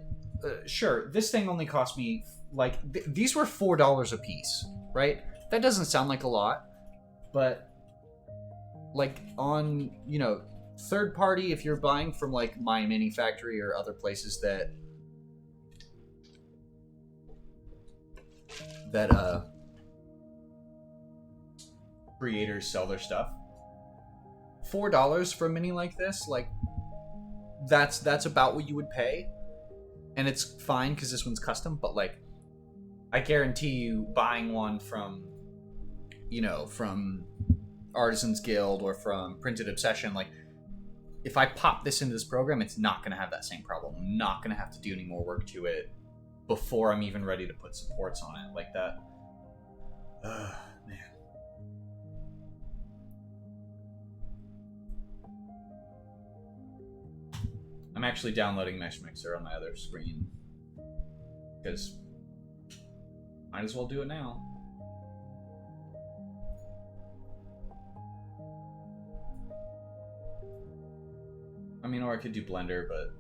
sure, this thing only cost me, like, these were $4 a piece, right? That doesn't sound like a lot, but, like, on, you know, third party, if you're buying from, like, My Mini Factory or other places that creators sell their stuff, $4 for a mini like this, like, that's about what you would pay, and it's fine because this one's custom. But like, I guarantee you, buying one from, you know, from Artisans Guild or from Printed Obsession, like, if I pop this into this program, it's not going to have that same problem. I'm not going to have to do any more work to it before I'm even ready to put supports on it like that. Man. I'm actually downloading Mesh Mixer on my other screen because might as well do it now. I mean, or I could do Blender, but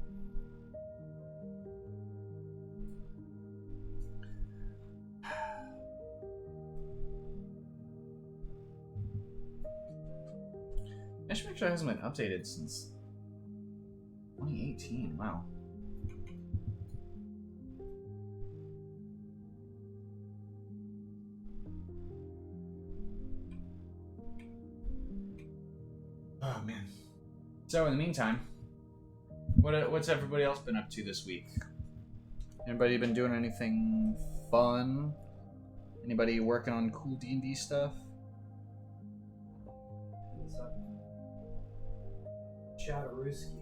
Mesh Mixer hasn't been updated since 2018. Wow. Oh man. So in the meantime, what's everybody else been up to this week? Anybody been doing anything fun? Anybody working on cool D&D stuff? Chatteruski.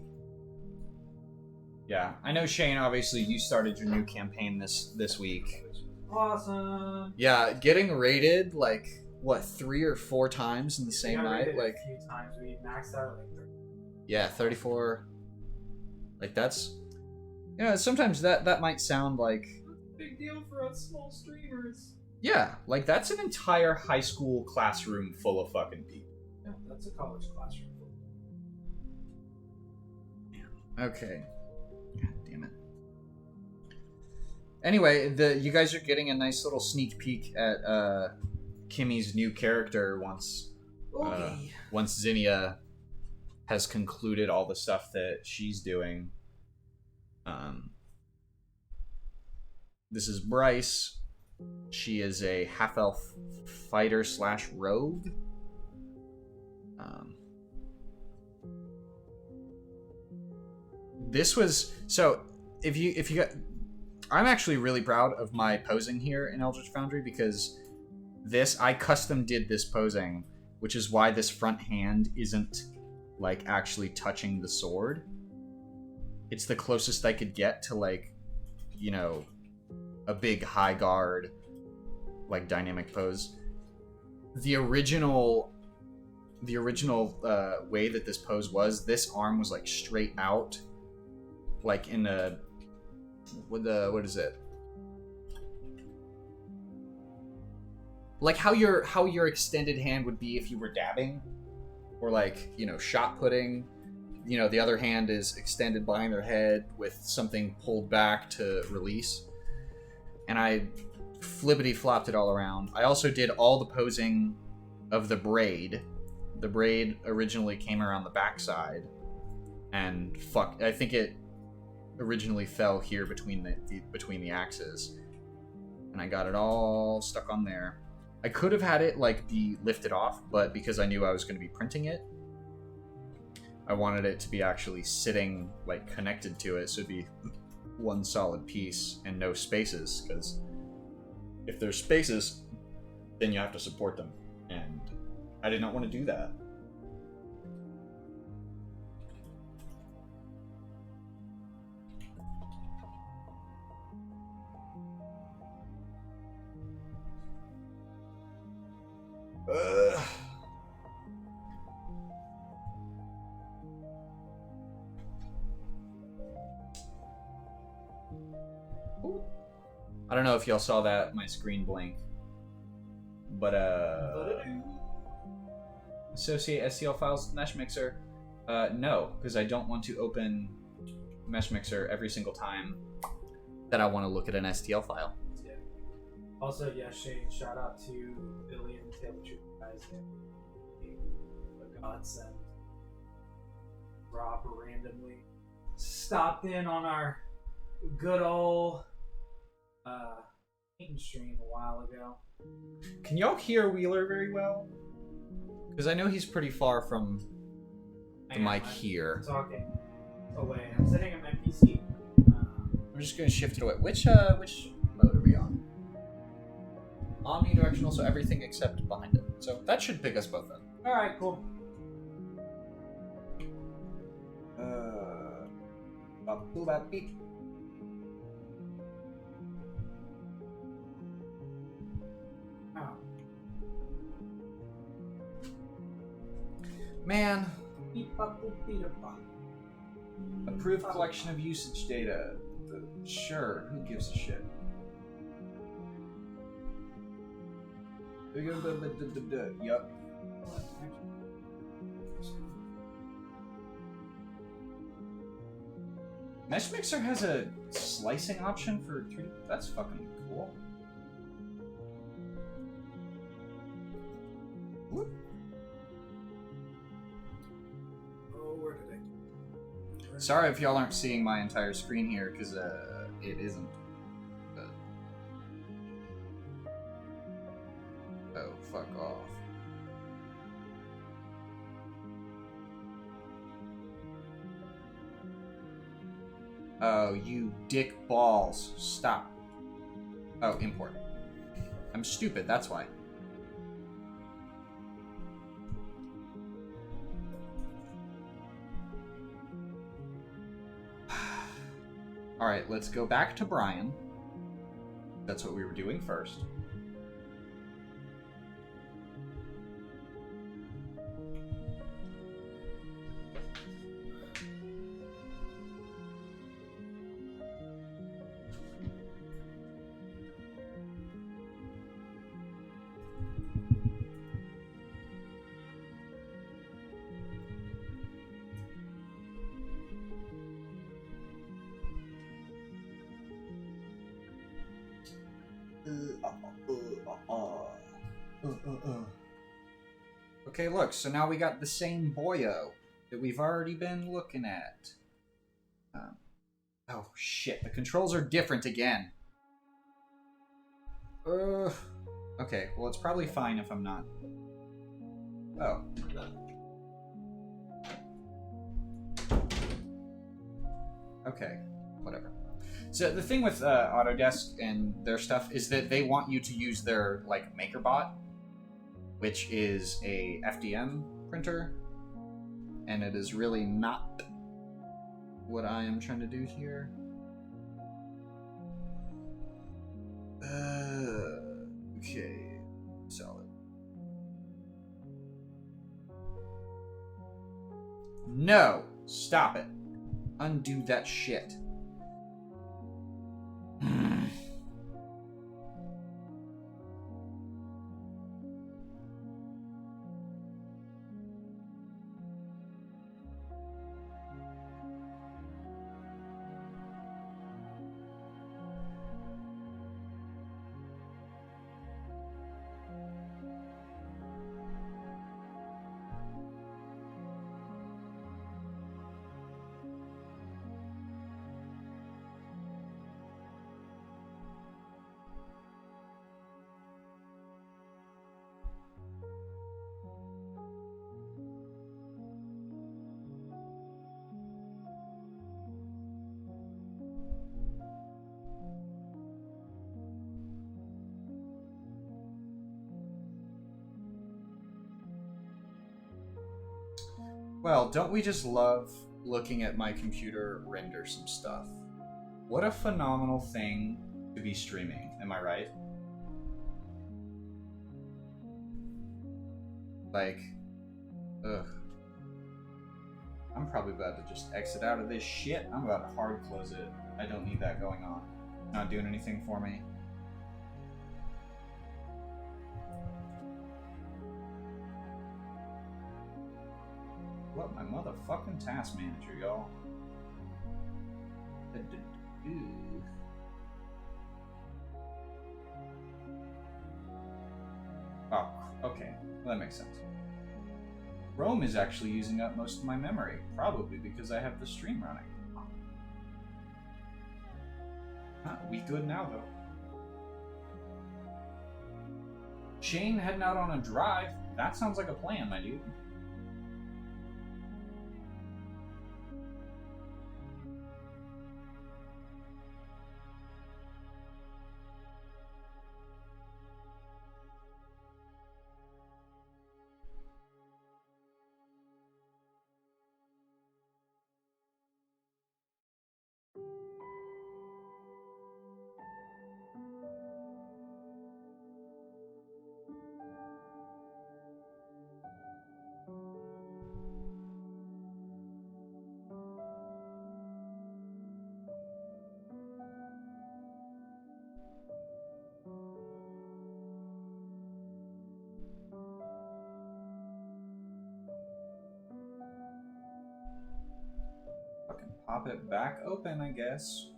Yeah, I know, Shane, obviously you started your new campaign this week. Awesome. Yeah, getting raided like what, 3 or 4 times in the same night, like a few times. We maxed out like 30. Yeah, 34. Like, that's, you know, sometimes that might sound like Big deal for us small streamers. Yeah, like that's an entire high school classroom full of fucking people. Yeah, that's a college classroom. Okay. God damn it. Anyway, you guys are getting a nice little sneak peek at Kimmy's new character once Zinnia has concluded all the stuff that she's doing. This is Bryce. She is a half-elf fighter / rogue. This was so. If you got, I'm actually really proud of my posing here in Eldritch Foundry because I custom did this posing, which is why this front hand isn't like actually touching the sword. It's the closest I could get to like, you know, a big high guard, like dynamic pose. The original way that this pose was, this arm was like straight out, like in a what is it? Like how your extended hand would be if you were dabbing, or like, you know, shot putting. You know, the other hand is extended behind their head with something pulled back to release. And I flippity flopped it all around. I also did all the posing of the braid. The braid originally came around the backside, and I think it originally fell here between the axes, and I got it all stuck on there. I could have had it like be lifted off, but because I knew I was going to be printing it, I wanted it to be actually sitting like connected to it, so it'd be one solid piece and no spaces, because if there's spaces, then you have to support them, and I did not want to do that. I don't know if y'all saw that, my screen blink. But, associate STL files with Mesh Mixer? No, because I don't want to open Mesh Mixer every single time that I want to look at an STL file. Yeah. Also, yeah, Shane, shout out to Billy and the Taylor Troop guys. The godsend. Rob randomly stopped in on our good old paint stream a while ago. Can y'all hear Wheeler very well? Because I know he's pretty far from the mic here. I'm talking away. I'm sitting at my PC. I'm just going to shift it away. Which mode are we on? Omnidirectional, so everything except behind it. So that should pick us both up. Alright, cool. Beep. Oh. Man. Approved collection of usage data. Sure, who gives a shit? Yup. Mesh Mixer has a slicing option for 3D. That's fucking cool. Whoop. Oh, where did I? Sorry if y'all aren't seeing my entire screen here, because it isn't. Oh, fuck off. Oh, you dick balls. Stop. Oh, import. I'm stupid, that's why. Alright, let's go back to Brian. That's what we were doing first. Okay, look, so now we got the same boyo that we've already been looking at. Oh, shit, the controls are different again. Okay, well, it's probably fine if I'm not. Oh. Okay, whatever. So the thing with Autodesk and their stuff is that they want you to use their, like, MakerBot, which is a FDM printer, and it is really not what I am trying to do here. Okay, solid. No! Stop it. Undo that shit. Well, don't we just love looking at my computer render some stuff? What a phenomenal thing to be streaming, am I right? Like, ugh. I'm probably about to just exit out of this shit. I'm about to hard close it. I don't need that going on. Not doing anything for me. What my motherfucking task manager, y'all. Oh, okay. Well, that makes sense. Rome is actually using up most of my memory, probably because I have the stream running. Huh, we good now, though. Shane heading out on a drive. That sounds like a plan, my dude. Fucking pop it back open, I guess.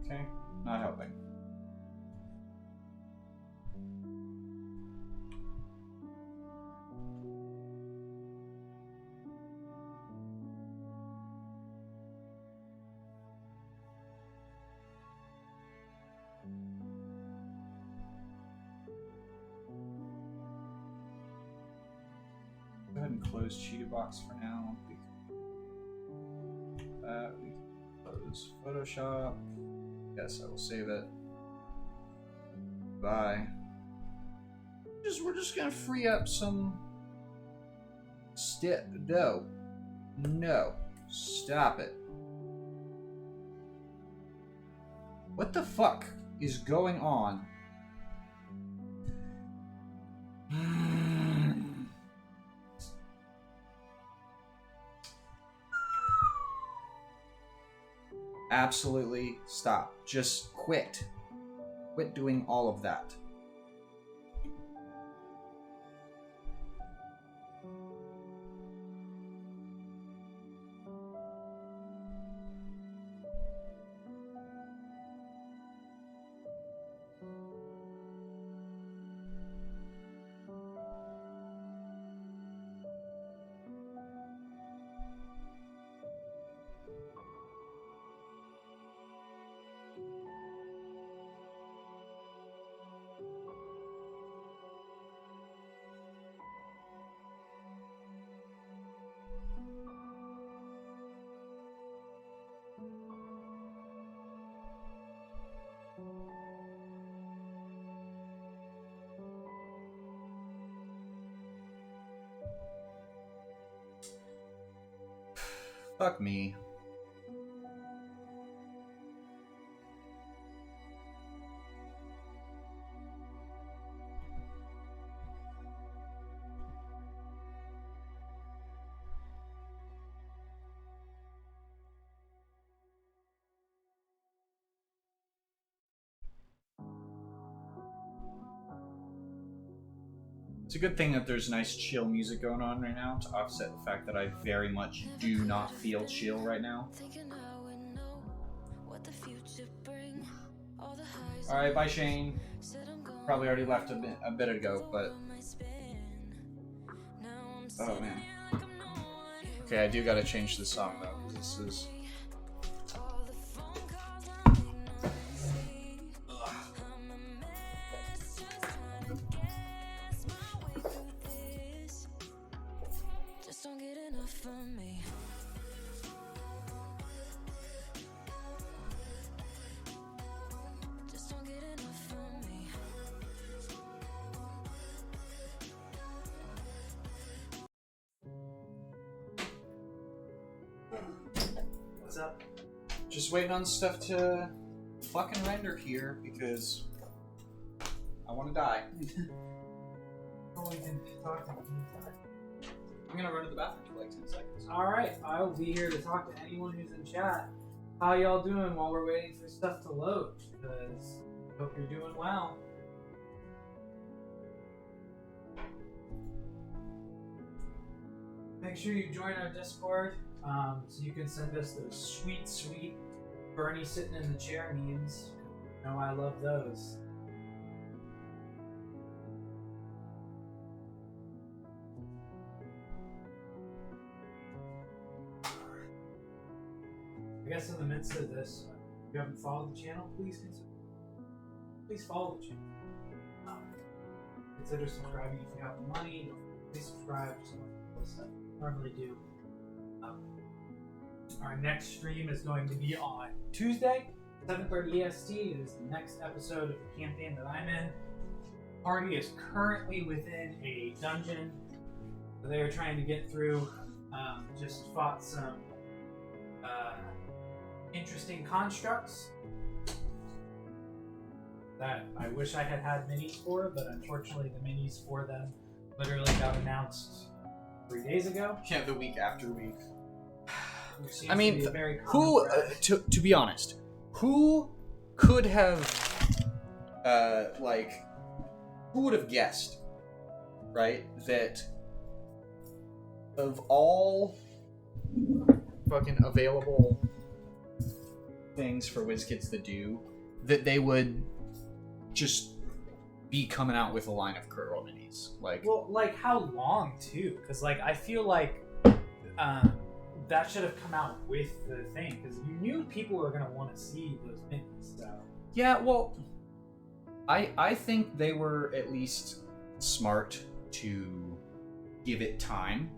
Okay, not helping. Go ahead and close Cheetah Box for now. That we can close Photoshop. Yes, I will save it. Bye. We're just gonna free up some No. No. Stop it. What the fuck is going on? Absolutely stop. Just quit. Quit doing all of that. Fuck me. It's a good thing that there's nice chill music going on right now to offset the fact that I very much do not feel chill right now. Alright, bye Shane. Probably already left a bit ago, but... Oh man. Okay, I do gotta change the song though, because this is... What's up? Just waiting on stuff to fucking render here, because I want to die. Oh, we can talk to him. I'm gonna run to the bathroom for like 10 seconds. Alright, I will be here to talk to anyone who's in chat. How y'all doing while we're waiting for stuff to load? Because I hope you're doing well. Make sure you join our Discord so you can send us those sweet, sweet Bernie sitting in the chair memes. You know I love those. I guess in the midst of this, if you haven't followed the channel, please follow the channel. Consider subscribing if you have the money. Please subscribe to some of the stuff we normally do. Our next stream is going to be on Tuesday, 7:30 EST. It is the next episode of the campaign that I'm in. The party is currently within a dungeon that they are trying to get through. Just fought some interesting constructs that I wish I had minis for, but unfortunately the minis for them literally got announced 3 days ago. Yeah, the week after week. I mean, who, to be honest, who could have, who would have guessed, right, that of all fucking available things for WizKids to do, that they would just be coming out with a line of Curl minis. Well, how long, too? Because, I feel like that should have come out with the thing, because you knew people were going to want to see those minis, so... Yeah, well, I think they were at least smart to give it time,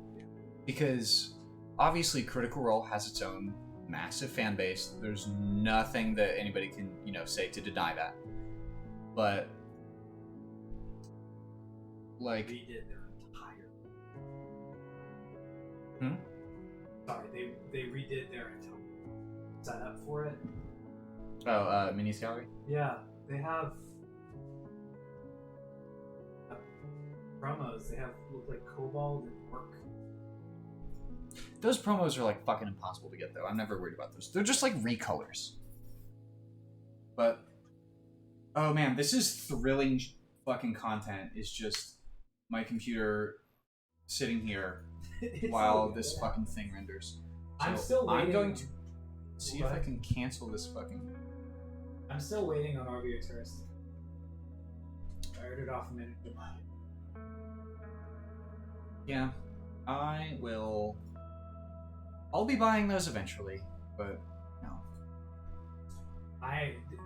because obviously Critical Role has its own massive fan base. There's nothing that anybody can, say to deny that. But, redid their entire... Sorry, they redid their entire setup for it. Oh, Minis Gallery? Yeah, they have promos. They have look like Kobold and Orc. Those promos are like fucking impossible to get though. I'm never worried about those. They're just like recolors. But oh man, this is thrilling fucking content. Is just my computer sitting here while this fucking thing renders. So I'm still waiting. I'm going to see if I can cancel this fucking. I'm still waiting on RV Tourist. Fired it off a minute ago. Yeah, I will. I'll be buying those eventually, but no.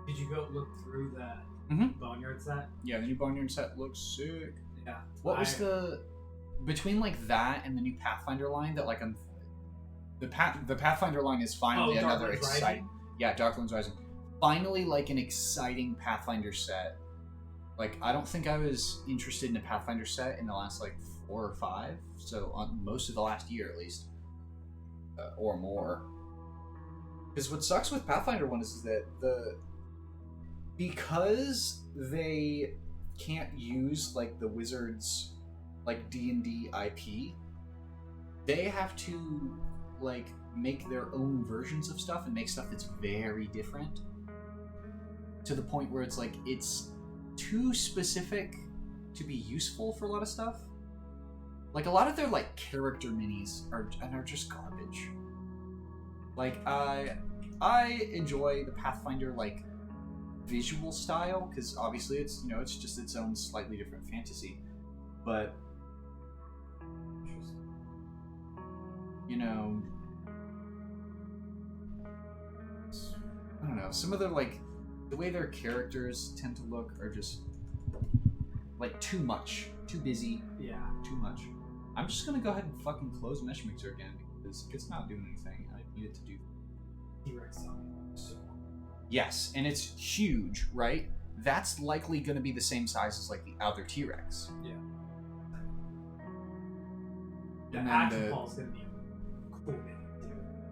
Did you go look through the Boneyard set? Yeah, the new Boneyard set looks sick. Yeah. What was the between like that and the new Pathfinder line that like the Pathfinder line is finally another exciting. Yeah, Darklands Rising. Finally, like an exciting Pathfinder set. Like I don't think I was interested in a Pathfinder set in the last like 4 or 5. So on most of the last year at least. Or more. Because what sucks with Pathfinder one is that because they can't use like the Wizards like D&D IP, they have to like make their own versions of stuff and make stuff that's very different to the point where it's like it's too specific to be useful for a lot of stuff. Like a lot of their like character minis are just garbage. Like I enjoy the Pathfinder like visual style because obviously it's it's just its own slightly different fantasy, but I don't know, some of the like the way their characters tend to look are just like too much, too busy. Yeah, too much. I'm just gonna go ahead and fucking close Mesh Mixer again because it's not doing anything. I need it to do. T-Rex so. Yes, and it's huge, right? That's likely gonna be the same size as like the other T-Rex. Yeah. And The then action ball is gonna be a cool mini too.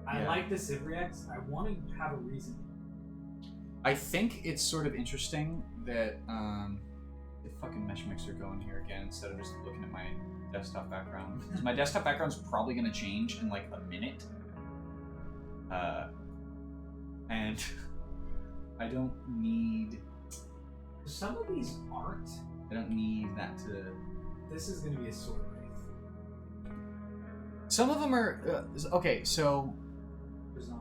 I like the Civriex. I want to have a reason. I think it's sort of interesting that the fucking Mesh Mixer going here again instead of just looking at my desktop background. My desktop background's probably gonna change in like a minute. And I don't need. Some of these aren't. I don't need that to. This is gonna be a sword wraith. Some of them are okay. So Razan.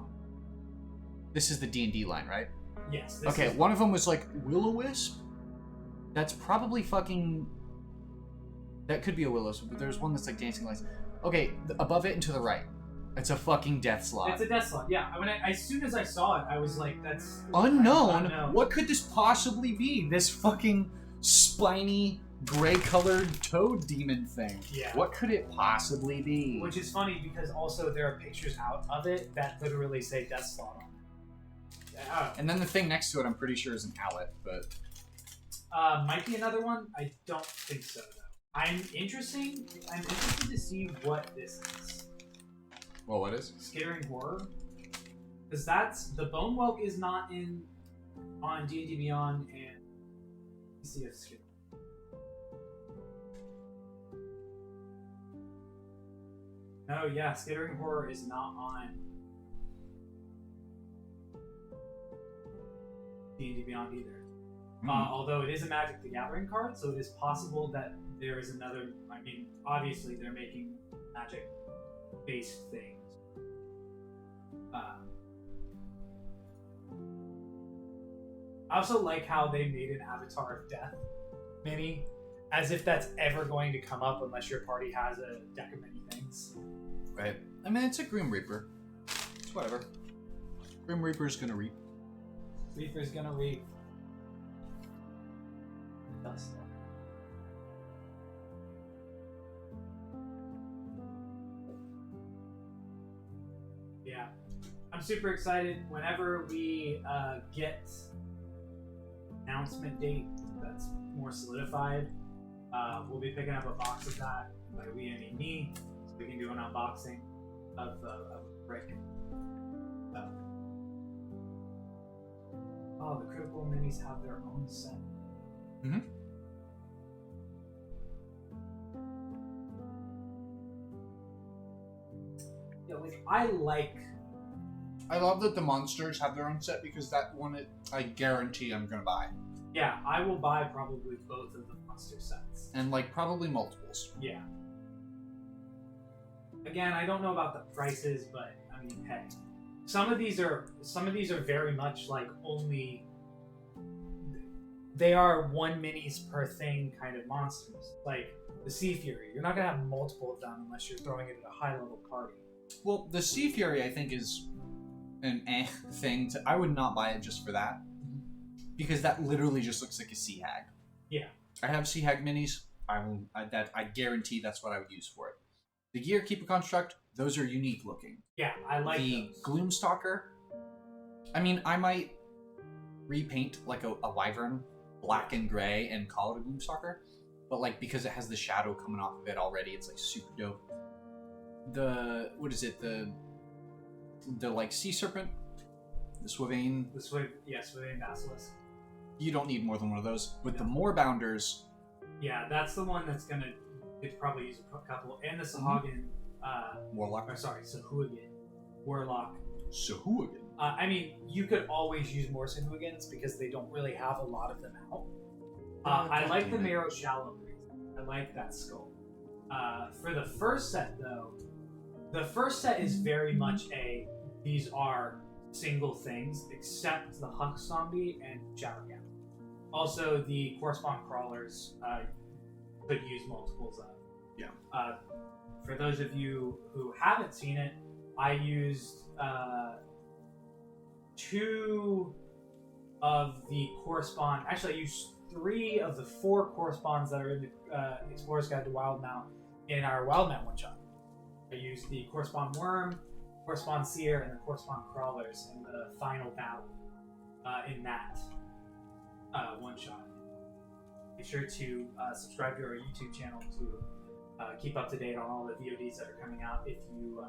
this is the D&D line, right? Yes. Okay. One of them was like Will-O-Wisp. That's probably fucking. That could be a Will-O-Wisp, but there's one that's like dancing lights. Okay, above it and to the right. It's a fucking death slot. It's a death slot, yeah. As soon as I saw it, I was like, that's... Unknown? What could this possibly be? This fucking spiny, gray-colored toad demon thing. Yeah. What could it possibly be? Which is funny, because also there are pictures out of it that literally say death slot on it. Yeah. And then the thing next to it, I'm pretty sure is an owlet, but... Might be another one. I don't think so, though. I'm interested to see what this is. Well, what is? Skittering Horror. Because that's... The Bone Whelk is not on D&D Beyond, and... Let's see if Skittering... No, yeah, Skittering Horror is not on D&D Beyond either. Although it is a Magic the Gathering card, so it is possible that there is another... I mean, obviously they're making Magic-based things. I also like how they made an Avatar of Death mini, as if that's ever going to come up unless your party has a deck of many things. Right. I mean, it's a Grim Reaper. It's whatever. Grim Reaper's gonna reap. Reaper's gonna reap. Dust. Yeah. I'm super excited. Whenever we get announcement date that's more solidified, we'll be picking up a box of that. By we, I mean me, so we can do an unboxing of a brick. Oh, the critical minis have their own set. Mm-hmm. Yeah, like I love that the monsters have their own set because that one I guarantee I'm gonna buy. Yeah, I will buy probably both of the monster sets. And like probably multiples. Yeah. Again, I don't know about the prices, but I mean, hey, some of these are very much like only. They are one minis per thing kind of monsters. Like the Sea Fury, you're not gonna have multiple of them unless you're throwing it at a high level party. Well, the Sea Fury I think is an thing. I would not buy it just for that. Because that literally just looks like a Sea Hag. Yeah. I have Sea Hag minis. I guarantee that's what I would use for it. The Gear Keeper Construct, those are unique looking. Yeah, I like the those. Gloomstalker. I mean, I might repaint like a Wyvern black and gray and call it a Gloomstalker, but like because it has the shadow coming off of it already, it's like super dope. The like sea serpent, the Swivane. Swivane Basilisk. You don't need more than one of those. With No. the Moorbounders. Yeah, that's the one that's gonna. Could probably use a couple, and the Sahagin. Warlock. Sahuagin. Warlock. Sahuagin. I mean, you could always use more Sahuagins because they don't really have a lot of them out. I like the Marrow Shallow Breeze. I like that skull. For the first set, though, the first set is very much these are single things, except the Hunk Zombie and Shadowgap. Also, the Correspond Crawlers could use multiples of. Yeah. For those of you who haven't seen it, I used 2 of the Correspond. Actually, I used 3 of the 4 Corresponds that are in the Explorer's Guide to Wildmount in our Wildmount one-shot. I used the Correspond Worm, Correspond Seer, and the Correspond Crawlers in the final battle in that one-shot. Make sure to subscribe to our YouTube channel to keep up to date on all the VODs that are coming out. If you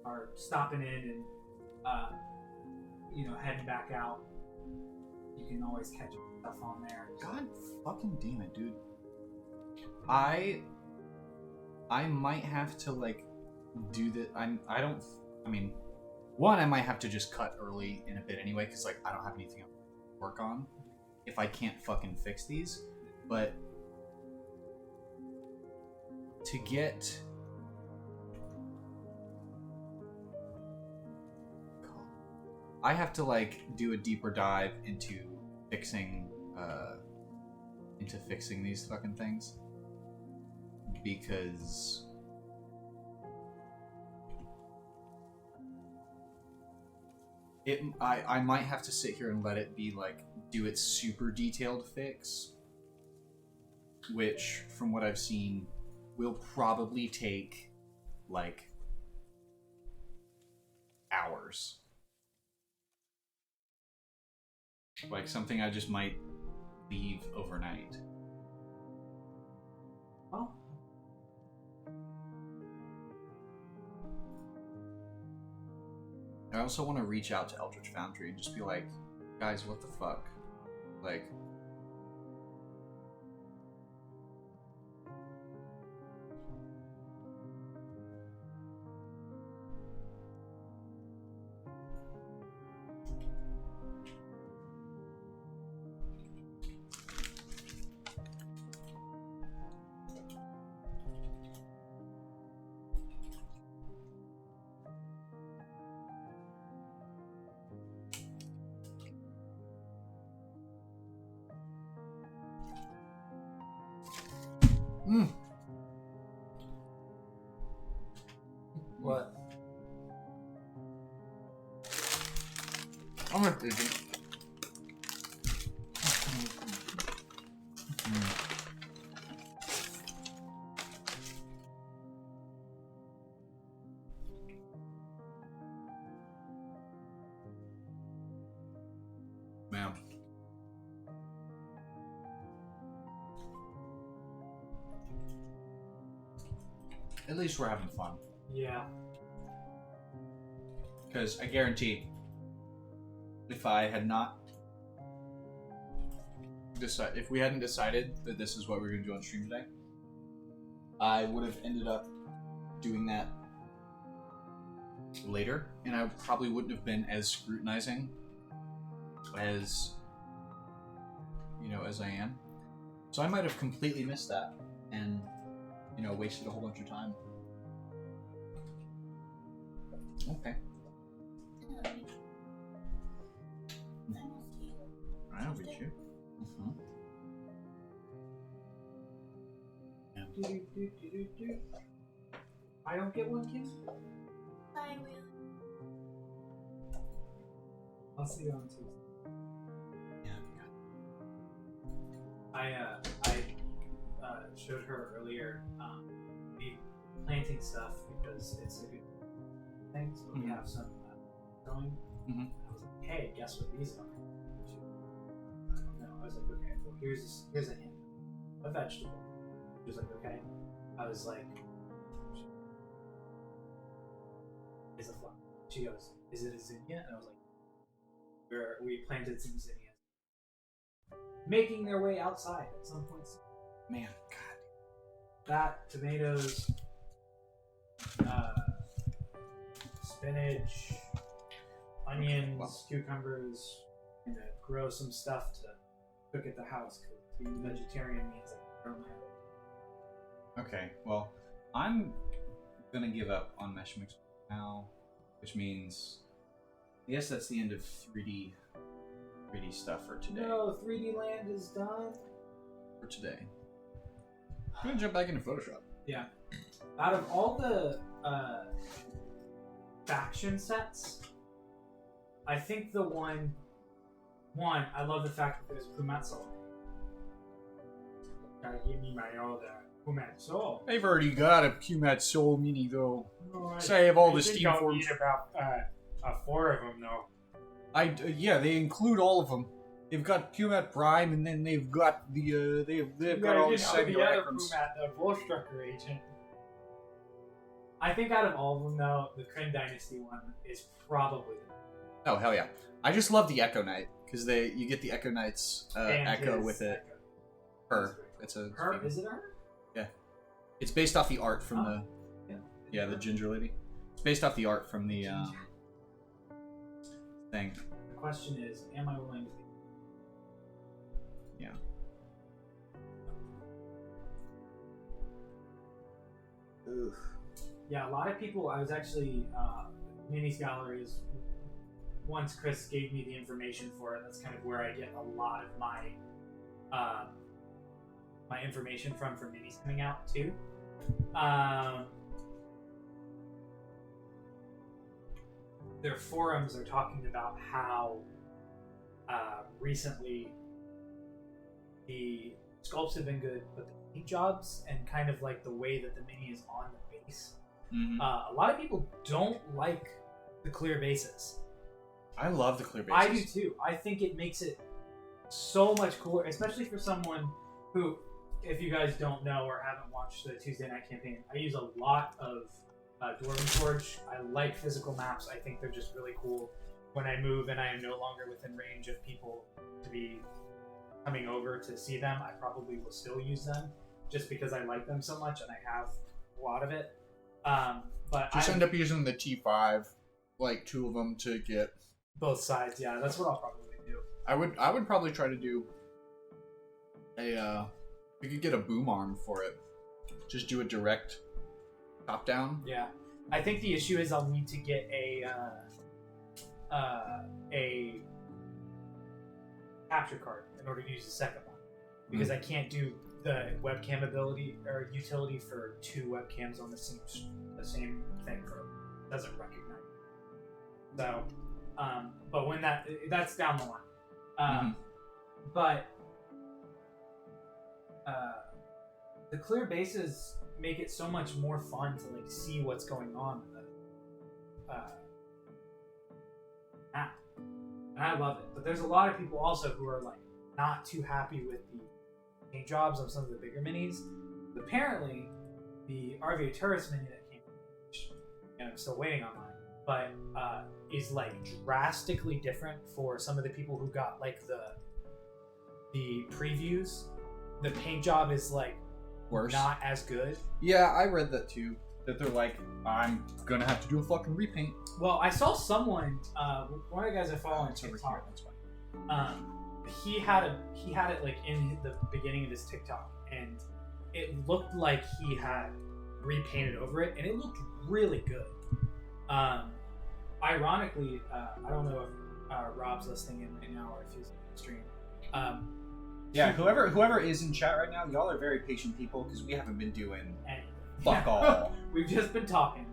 are stopping in and heading back out, you can always catch stuff on there. God fucking damn it, dude. I might have to like do that. I mean, one, I might have to just cut early in a bit anyway, because like I don't have anything else to work on if I can't fucking fix these. But to get I have to like do a deeper dive into fixing these fucking things, because I might have to sit here and let it be like do its super detailed fix, which from what I've seen will probably take like hours. Like something I just might leave overnight. Well, I also want to reach out to Eldritch Foundry and just be like, guys, what the fuck? Like, what? I'm not thinking. Man. At least we're having fun. Yeah. Because I guarantee, if I had not if we hadn't decided that this is what we were going to do on stream today, I would have ended up doing that later, and I probably wouldn't have been as scrutinizing as as I am. So I might have completely missed that and wasted a whole bunch of time. Okay. I'll beat you. I don't get one, kid? I will. I'll see you on Tuesday. Yeah. I showed her earlier me planting stuff because it's a good thing. So we have some growing. Mm-hmm. I was like, hey, guess what these are? I don't know. I was like, okay, well here's a hint. A vegetable. She was like, okay. I was like, is a flower. She goes, is it a zinnia? And I was like, we planted some zinnias. Making their way outside at some point. Man, God. That, tomatoes, spinach, onions, cucumbers, and grow some stuff to cook at the house because being vegetarian means I can grow my own. Okay, well, I'm gonna give up on mesh mix now, which means I guess that's the end of 3D stuff for today. No, 3D land is done. For today. I'm gonna jump back into Photoshop. Yeah. Out of all the faction sets, I think the one, I love the fact that there's Pumat Soul. Gotta give me my old Pumat Soul. I've already got a Pumat Soul Mini though. Oh, So I have all the think Steam I'll forms. need about 4 of them though. Yeah, they include all of them. They've got Pumat Prime, and then they've got the they've got all the Simulacrums. The Bullstrucker agent. I think out of all of them though, the Kryn Dynasty one is probably Oh hell yeah! I just love the Echo Knight because you get the Echo Knight's and Echo his with it. Echo. Her. It's a Her? Is it her? Yeah. It's based off the art from Yeah. the ginger lady. It's based off the art from the thing. The question is, am I willing to? Yeah. Ugh. Yeah, a lot of people. I was actually Minis Galleries. Once Chris gave me the information for it, that's kind of where I get a lot of my my information from Minis coming out too. Their forums are talking about how recently the sculpts have been good, but the paint jobs and kind of like the way that the mini is on the base. Mm-hmm. A lot of people don't like the clear bases. I love the clear bases. I do too. I think it makes it so much cooler, especially for someone who, if you guys don't know or haven't watched the Tuesday Night campaign, I use a lot of Dwarven Forge. I like physical maps. I think they're just really cool. When I move and I am no longer within range of people to be coming over to see them, I probably will still use them just because I like them so much and I have a lot of it. But Just end up using the T5, like 2 of them to get both sides. Yeah, that's what I'll probably do. I would probably try to do a we could get a boom arm for it. Just do a direct top down. Yeah, I think the issue is I'll need to get a capture card in order to use the second one because I can't do the webcam ability or utility for 2 webcams on the same thing. Doesn't recognize. So, but when that's down the line. But the clear bases make it so much more fun to like see what's going on with the map, and I love it. But there's a lot of people also who are like not too happy with the paint jobs of some of the bigger minis. But apparently, the RVA Tourist mini that came, which I'm still waiting on mine, but is like drastically different for some of the people who got like the previews. The paint job is like Worse. not as good. Yeah, I read that too. that they're like, I'm gonna have to do a fucking repaint. Well, I saw someone, one of the guys I follow on It's over TikTok. here. That's why. He had it like in the beginning of his TikTok, and it looked like he had repainted over it, and it looked really good. Ironically, I don't know if Rob's listening in right now or if he's on the stream. Yeah, whoever is in chat right now, y'all are very patient people because we haven't been doing And fuck all. we've just been talking.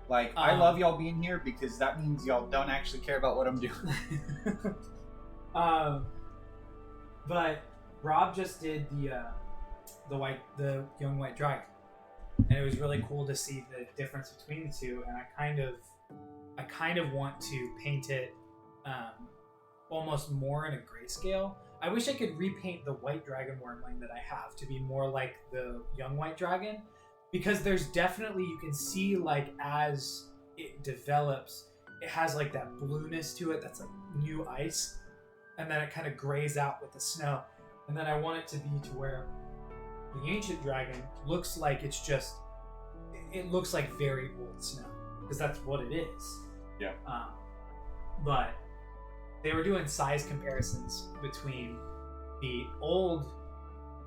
Like, I love y'all being here because that means y'all don't actually care about what I'm doing. But Rob just did the young white dragon, and it was really cool to see the difference between the two. And I kind of want to paint it almost more in a grayscale. I wish I could repaint the white dragon wormling that I have to be more like the young white dragon, because there's definitely, you can see like as it develops, it has like that blueness to it that's like new ice, and then it kind of grays out with the snow. And then I want it to be to where the ancient dragon looks like it looks like very old snow, because that's what it is. Yeah. But they were doing size comparisons between the old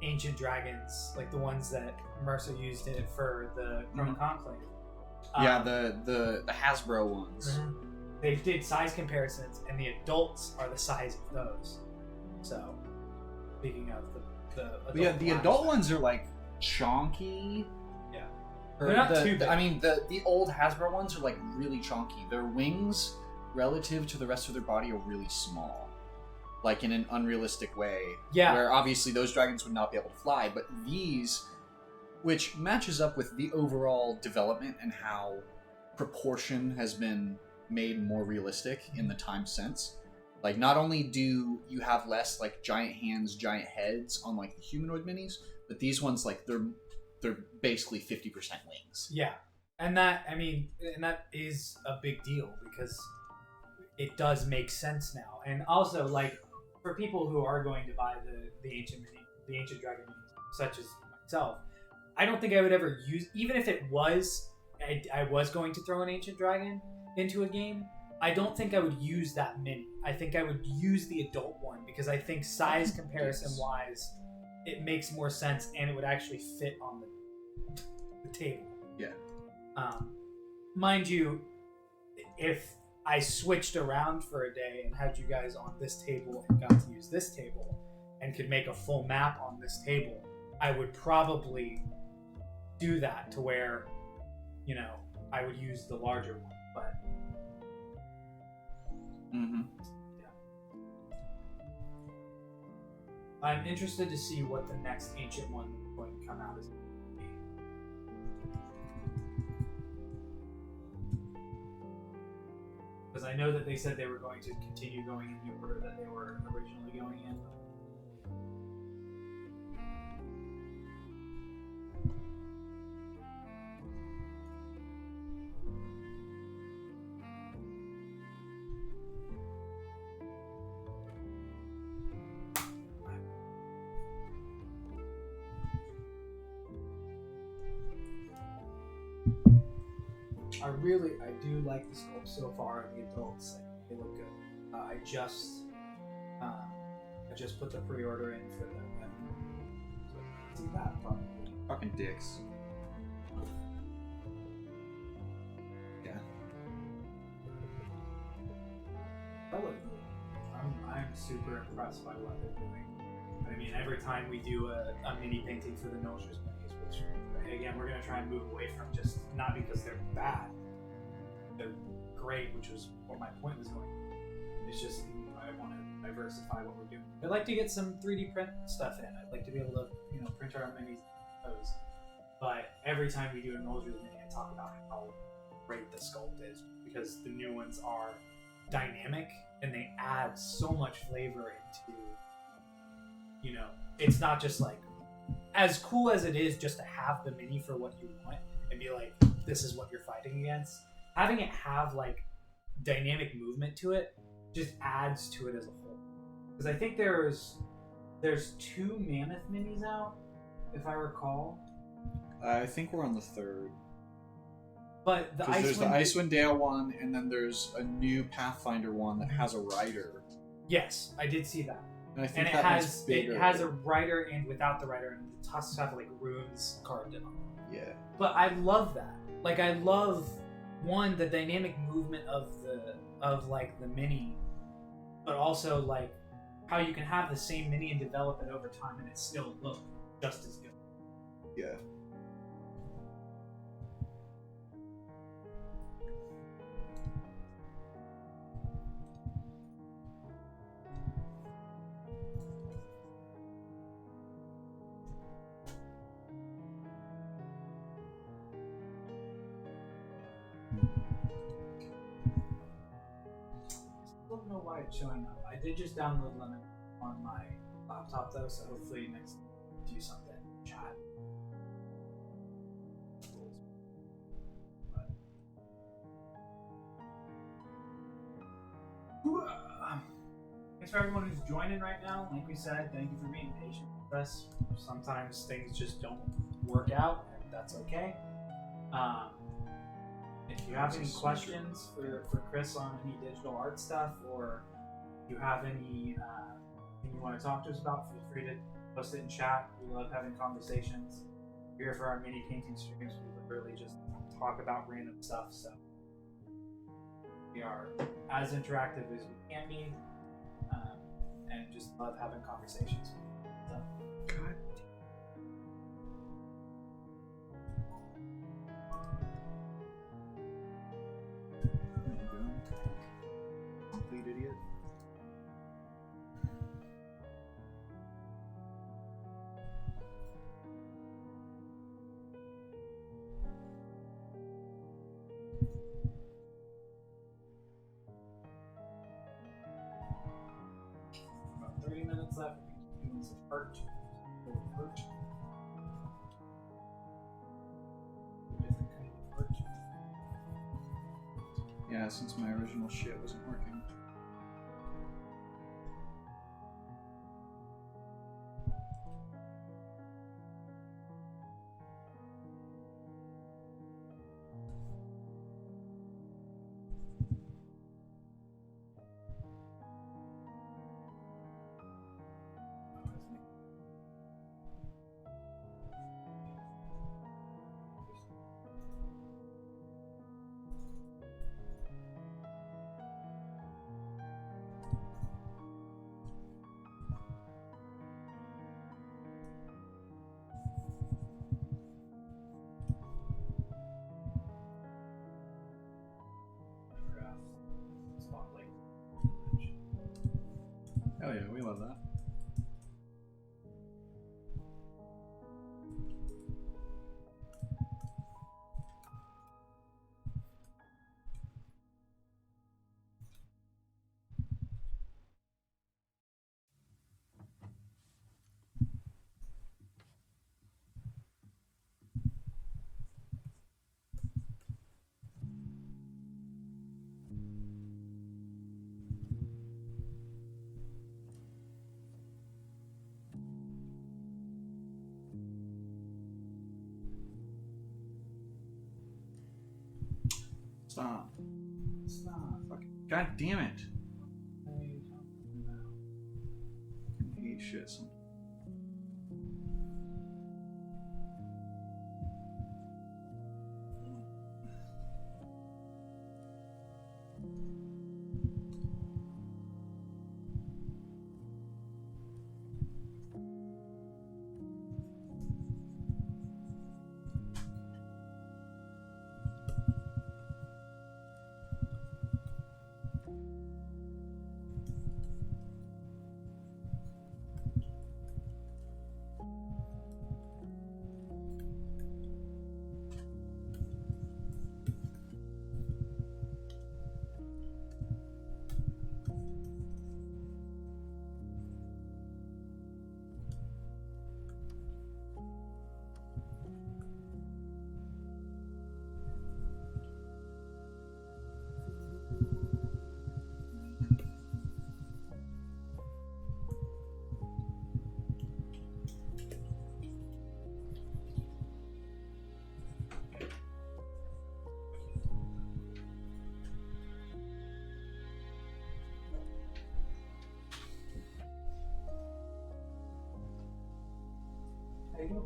ancient dragons, like the ones that Mercer used it for the Chrome Conclave. Yeah, the Hasbro ones. They did size comparisons, and the adults are the size of those. So, speaking of the adult ones are like chonky. Yeah, They're not too big. I mean, the old Hasbro ones are like really chonky. Their wings, relative to the rest of their body, are really small, like in an unrealistic way. Yeah. Where obviously those dragons would not be able to fly, but these, which matches up with the overall development and how proportion has been made more realistic in the time since. Like, not only do you have less like giant hands, giant heads on like the humanoid minis, but these ones, like, they're basically 50% wings. Yeah, and that is a big deal because it does make sense now. And also, like, for people who are going to buy the ancient dragon minis, such as myself, I don't think I would ever use, even if it was I was going to throw an ancient dragon into a game, I don't think I would use that mini. I think I would use the adult one because I think size comparison wise, it makes more sense and it would actually fit on the table. Yeah. Mind you, if I switched around for a day and had you guys on this table and got to use this table and could make a full map on this table, I would probably do that to where, you know, I would use the larger one, but yeah. I'm interested to see what the next ancient one going to come out is going to be. Because I know that they said they were going to continue going in the order that they were originally going in. I do like the sculpt so far of the adults. They look good. I just put the pre-order in for them. So see that probably. Fucking dicks. Yeah. That look good. I'm super impressed by what they're doing. I mean, every time we do a mini painting for the Nolshur's minis, which again we're gonna try and move away from, just not because they're bad. They're great, which was what my point was going. It's just I want to diversify what we're doing. I'd like to get some 3D print stuff in. I'd like to be able to, you know, print our own minis. But every time we do a Nolshur's mini, I talk about how great the sculpt is because the new ones are dynamic and they add so much flavor into, you know, it's not just like, as cool as it is just to have the mini for what you want and be like, this is what you're fighting against. Having it have like dynamic movement to it just adds to it as a whole. Because I think there's 2 Mammoth minis out, if I recall. I think we're on the third. But the Because there's the Icewind... Icewind Dale one, and then there's a new Pathfinder one that has a rider. Yes, I did see that. And I think And that one's bigger. it has a rider and without the rider, and the tusks have like runes carved in them. Yeah. But I love that. Like I love one, the dynamic movement of like the mini, but also like how you can have the same mini and develop it over time and it still look just as good. Yeah. I don't know why it's showing up. I did just download Lunaria on my laptop though, so hopefully next time I'll do something in chat. Thanks for everyone who's joining right now. Like we said, thank you for being patient with us. Sometimes things just don't work out, and that's okay. If you have any questions for Chris on any digital art stuff, or you have any thing you want to talk to us about, feel free to post it in chat. We love having conversations. We're here for our mini painting streams. We literally just talk about random stuff, so we are as interactive as we can be, and just love having conversations. So. God. There you go. Complete idiot. About 30 minutes left. We're doing some art. Different kind of art. Yeah, since my original shit wasn't working. Spotlight. Hell yeah, we love that. Stop. Stop. Fucking. God damn it. What are you talking about? I hate shit sometimes. There you go.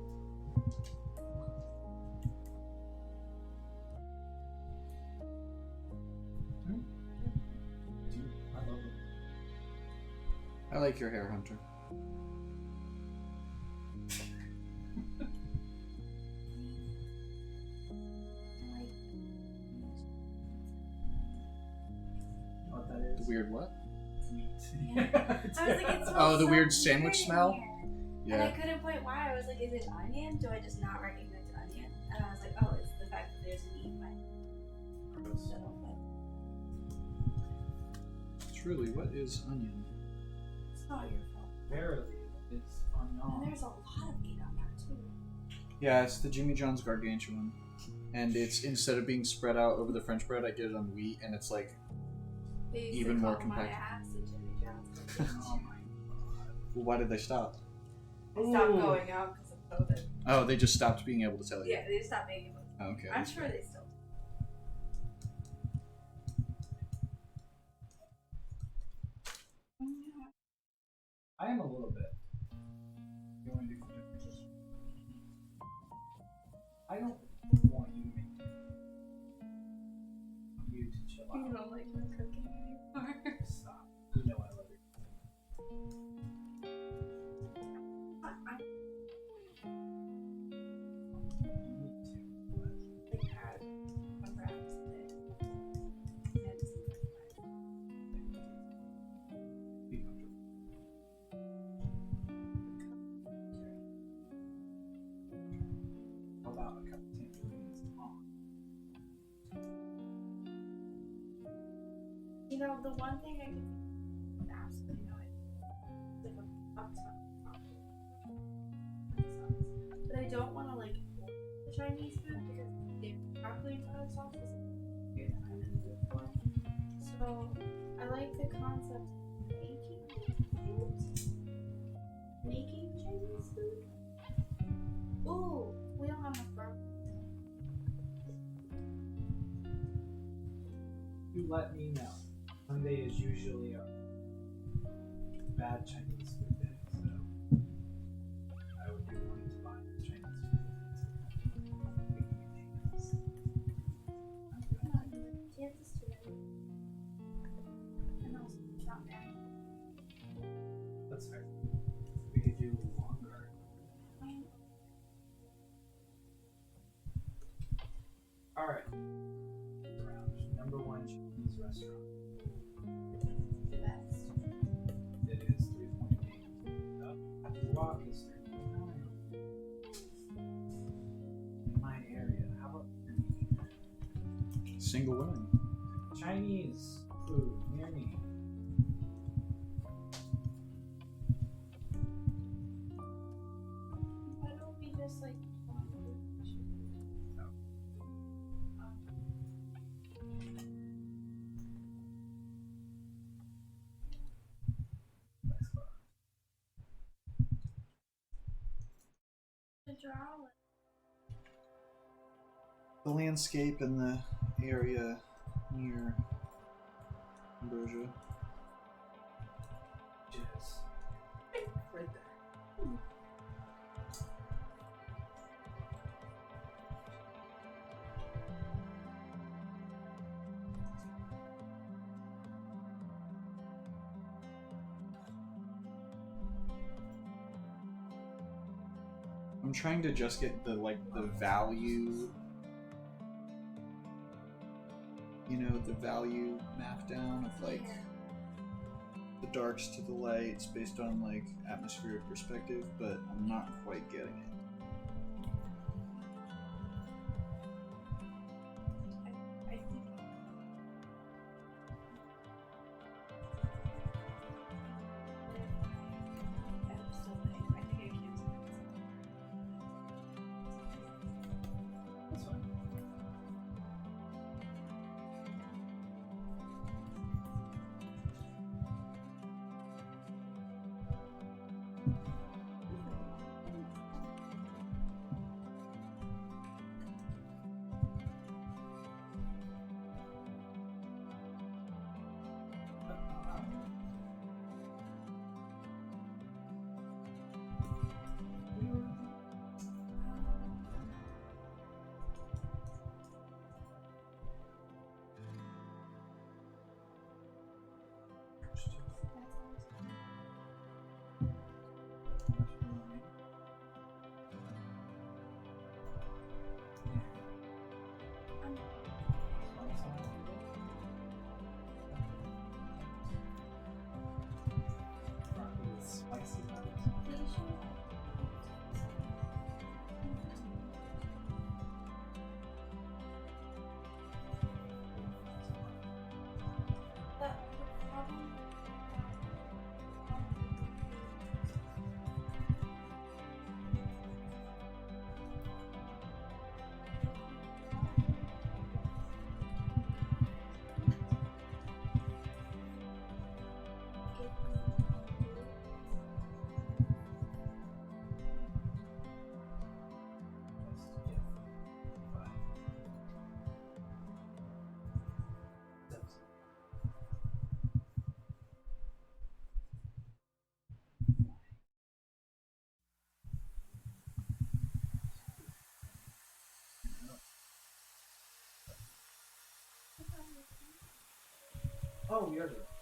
Dude, I love it. I like your hair, Hunter. Know what that is? The weird what? Sweet. Yeah. I was like, it smells Oh, the so weird sandwich in smell? here. And I Yeah. couldn't point why. I was like, is it onion? Do I just not recognize onion? And I was like, oh, it's the fact that there's meat. Truly, what is onion? It's not your fault. Verily, it's And unknown. there's a lot of meat on that too. Yeah, it's the Jimmy John's gargantuan. And it's, instead of being spread out over the French bread, I get it on wheat, and it's like, They used Even to more call my compact. ass a Jimmy John's. Oh my god. well, why did they stop? They stopped going out because of COVID. Oh, they just stopped being able to tell you. Yeah, they just stopped making them. Oh, okay. I'm sure they still. I am a little bit. You want to do some differences? I don't want you to make you to chill You out. don't like my cooking anymore. Stop. You know I love it. You need to, but Like, had a wraps today. And some fries. be comfortable. How about a cup of tangerines on? You know, the one thing I can with absolutely no idea. Like a ton of but I don't want to like the Chinese food because they're broccoli and butter sauce is weird and I didn't do it before. So I like the concept of making Chinese food. Ooh, we don't have enough broccoli. You let me know. Monday is usually a bad Chinese food day, so I would be willing to buy Chinese food. Kansas today. And also, it's not bad. That's fair. We could do longer. Alright. Around number one Chinese restaurant. The best. It is 3.8. Up the walk is 3.9. In my area, how about Single women. Chinese food near me? Why don't we just like the draw? The landscape in the area near Ambrosia. Just right there. I'm trying to just get the value, the value map down of like the darks to the lights based on like atmospheric perspective, but I'm not quite getting it. I think That's fine. here. To...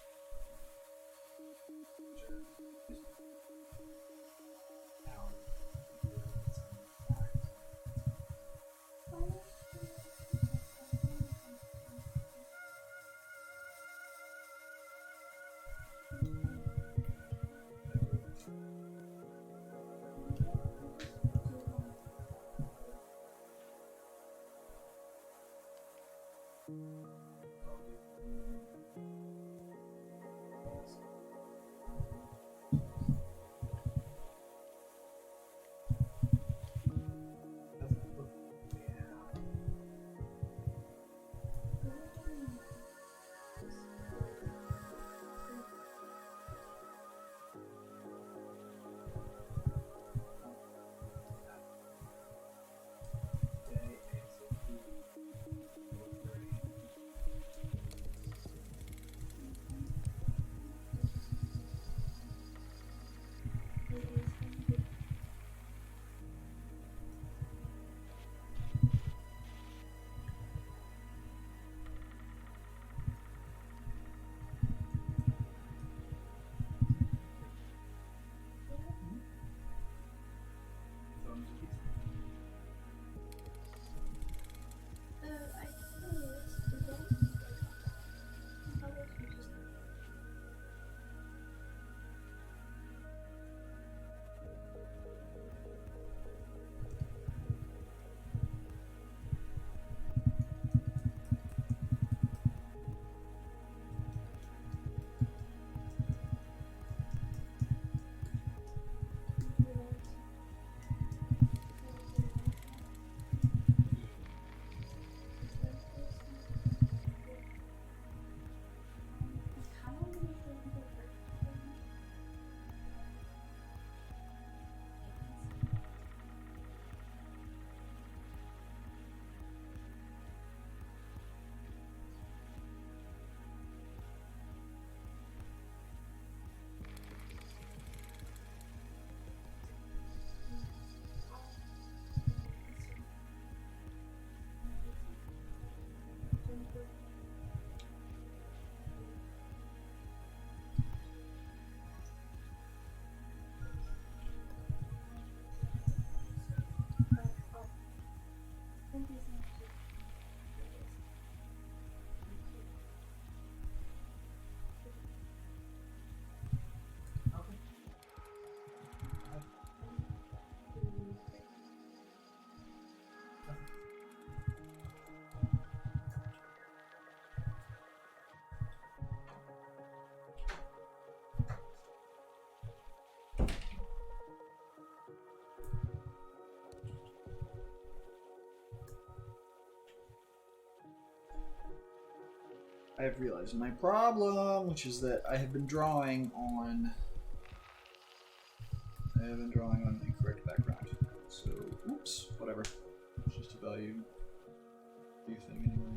I have realized my problem, which is that I have been drawing on the incorrect background. So, oops, whatever. It's just a value thing anyway.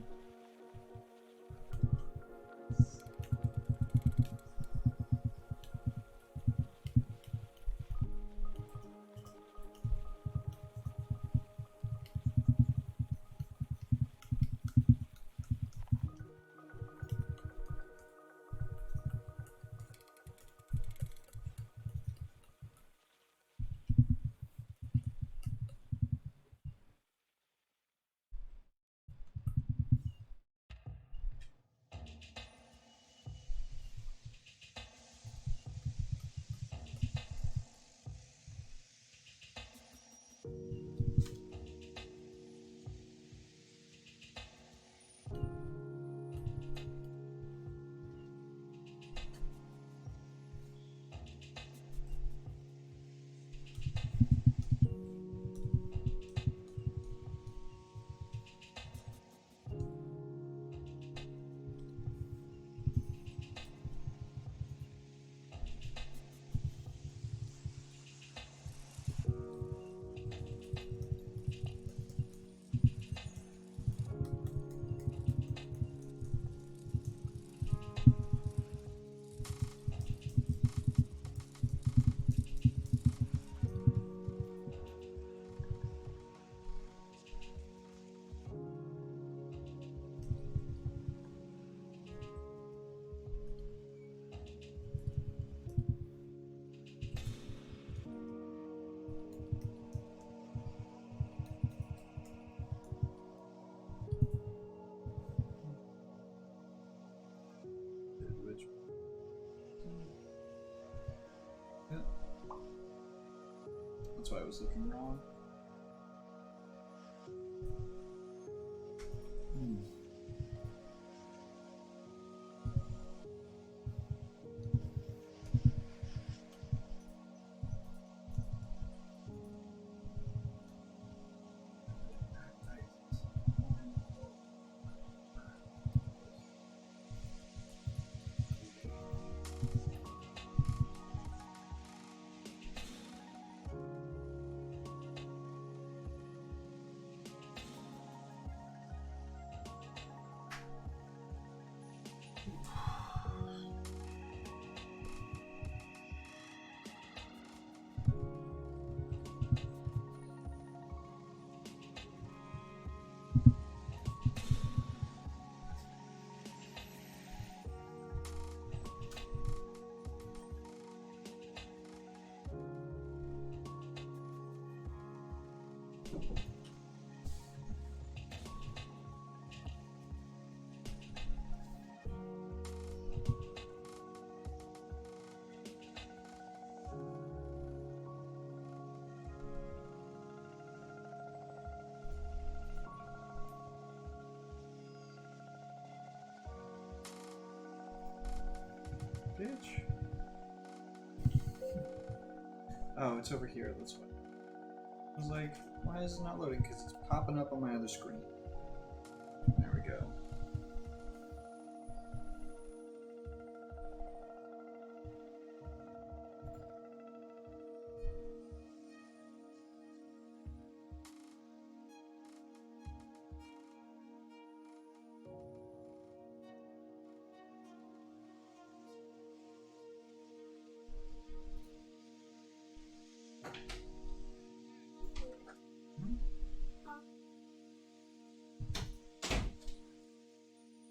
why I was looking wrong. Bitch. Oh, it's over here. That's why. I was like, why is it not loading? Because it's popping up on my other screen. There we go.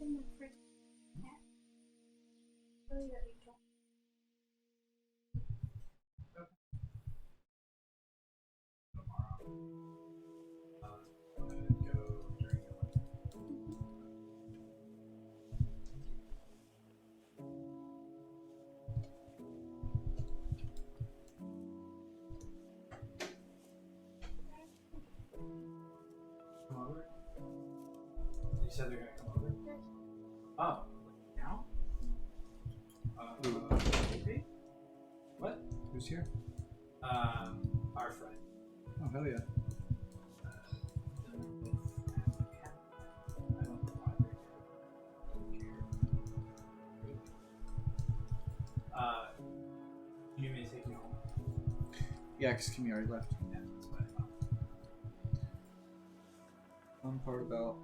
In the first cat. Really that we don't. Come over? You said they're gonna come over? Oh, now? Okay. What? Who's here? Our friend. Oh, hell yeah. I don't know why they're here. You need me to take you home? Yeah, because Kimmy already left. Yeah, that's what I thought. Fun part about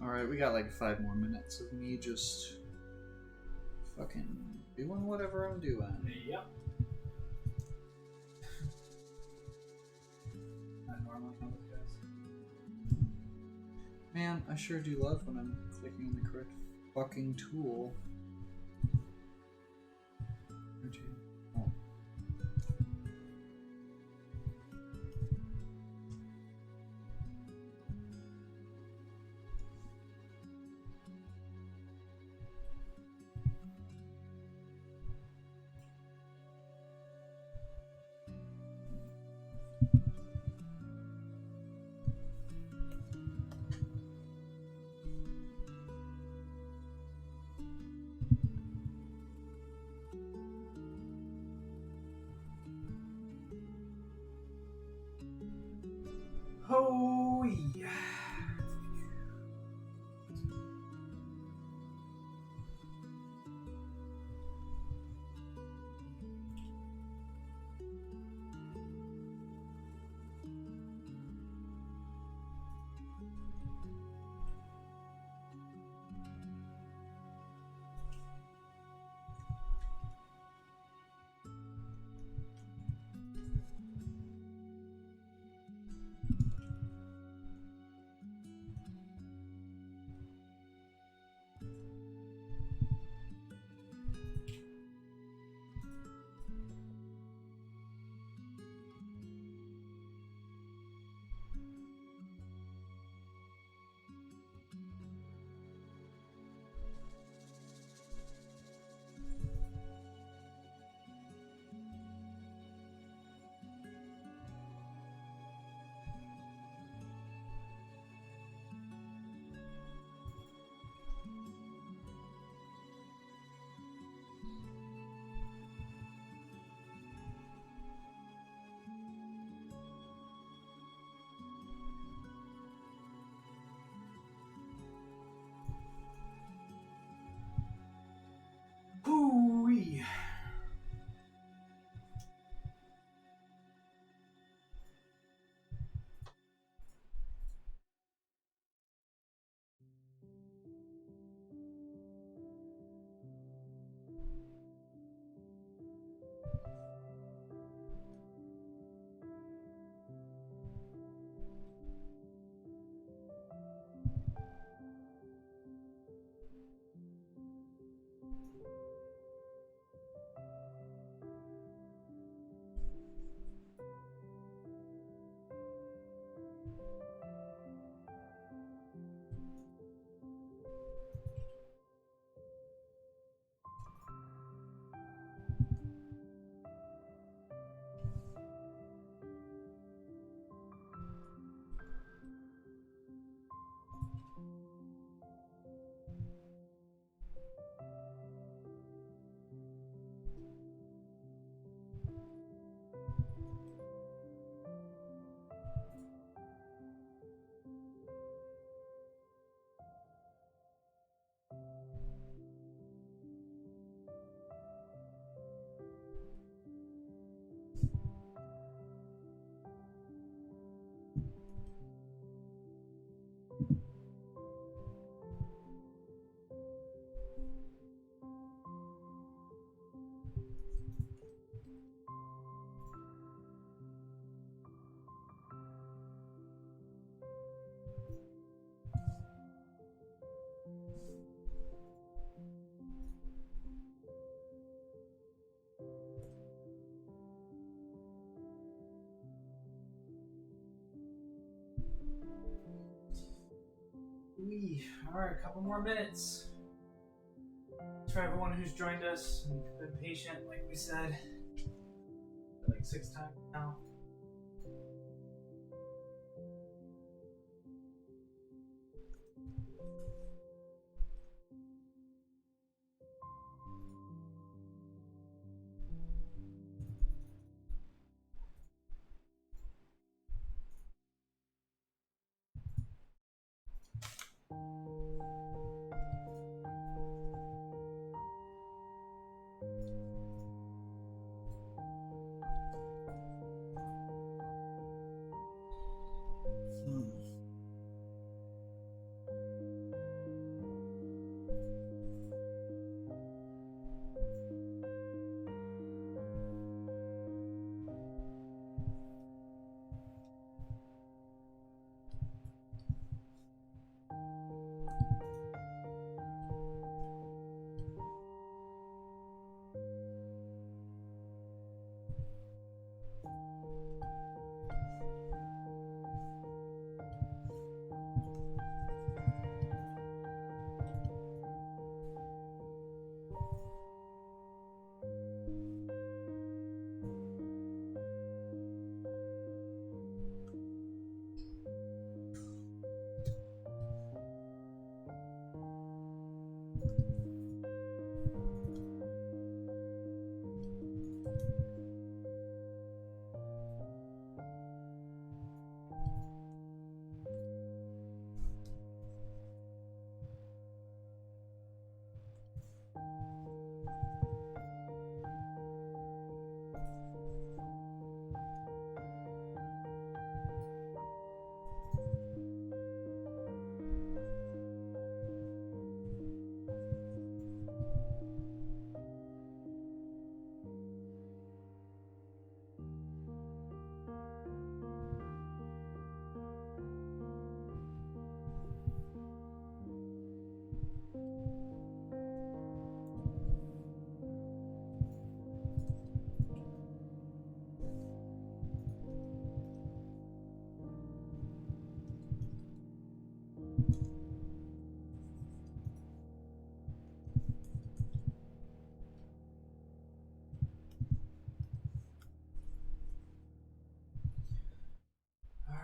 Alright, we got like 5 more minutes of me just fucking doing whatever I'm doing. Yep. I normally know those guys. Man, I sure do love when I'm clicking on the correct fucking tool. Oh. Oh yeah. Hoo-wee. Alright, a couple more minutes. For everyone who's joined us and been patient, like we said, like 6 times now.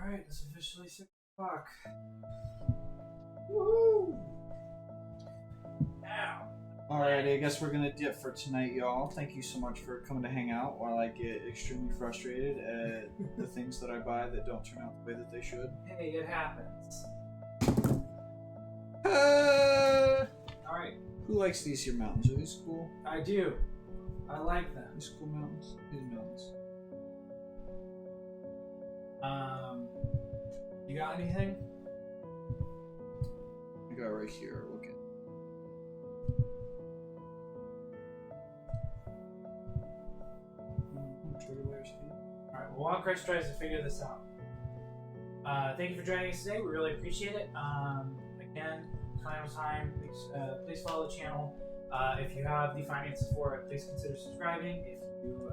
Alright, it's officially 6 o'clock. Woo! Now. Alrighty, I guess we're gonna dip for tonight, y'all. Thank you so much for coming to hang out while I get extremely frustrated at the things that I buy that don't turn out the way that they should. Hey, it happens. Alright, Who likes these here mountains? Are these cool? I do. I like them. These cool mountains? These mountains. You got anything? I got right here. Look at. Alright, well, while Chris tries to figure this out, thank you for joining us today. We really appreciate it. Again, time, please follow the channel. If you have the finances for it, please consider subscribing. If you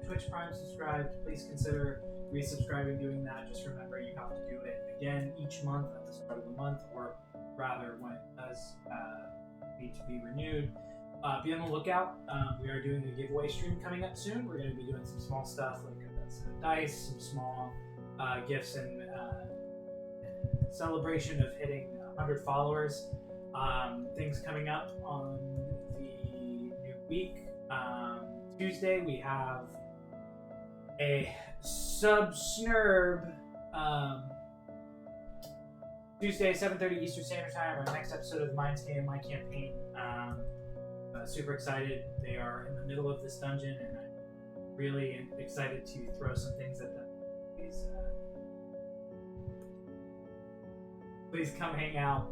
Twitch Prime subscribed, please consider resubscribing, doing that. Just remember, you have to do it again each month at the start of the month, or rather when it does need to be renewed. Be on the lookout. We are doing a giveaway stream coming up soon. We're going to be doing some small stuff like some dice, some small gifts, and celebration of hitting 100 followers. Things coming up on the new week. Tuesday we have a sub-snurb. Tuesday, 7:30 Eastern Standard Time. Our next episode of Mind Scan, My Campaign. Super excited. They are in the middle of this dungeon, and I'm really excited to throw some things at them. Please come hang out.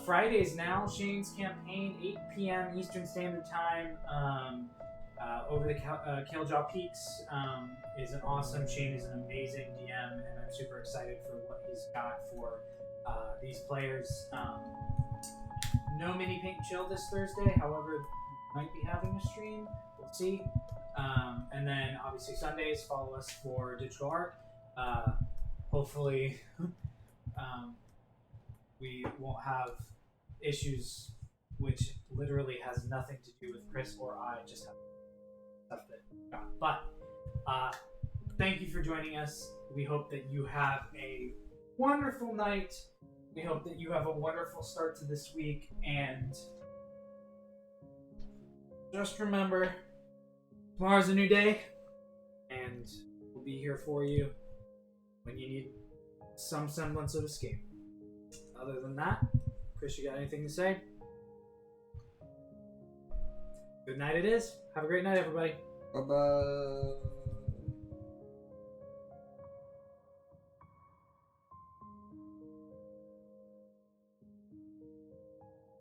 Fridays now, Shane's campaign, 8 p.m. Eastern Standard Time. Over the Killjaw Peaks is an awesome. Shane is an amazing DM, and I'm super excited for what he's got for these players. No mini paint chill this Thursday, however, might be having a stream. We'll see. And then obviously Sundays, follow us for digital art. Hopefully, we won't have issues, which literally has nothing to do with Chris or I. Just have stuff that we got. But thank you for joining us. We hope that you have a wonderful night. We hope that you have a wonderful start to this week, and just remember, tomorrow's a new day, and we'll be here for you when you need some semblance of escape. Other than that, Chris, you got anything to say? Good night it is. Have a great night, everybody. Bye-bye.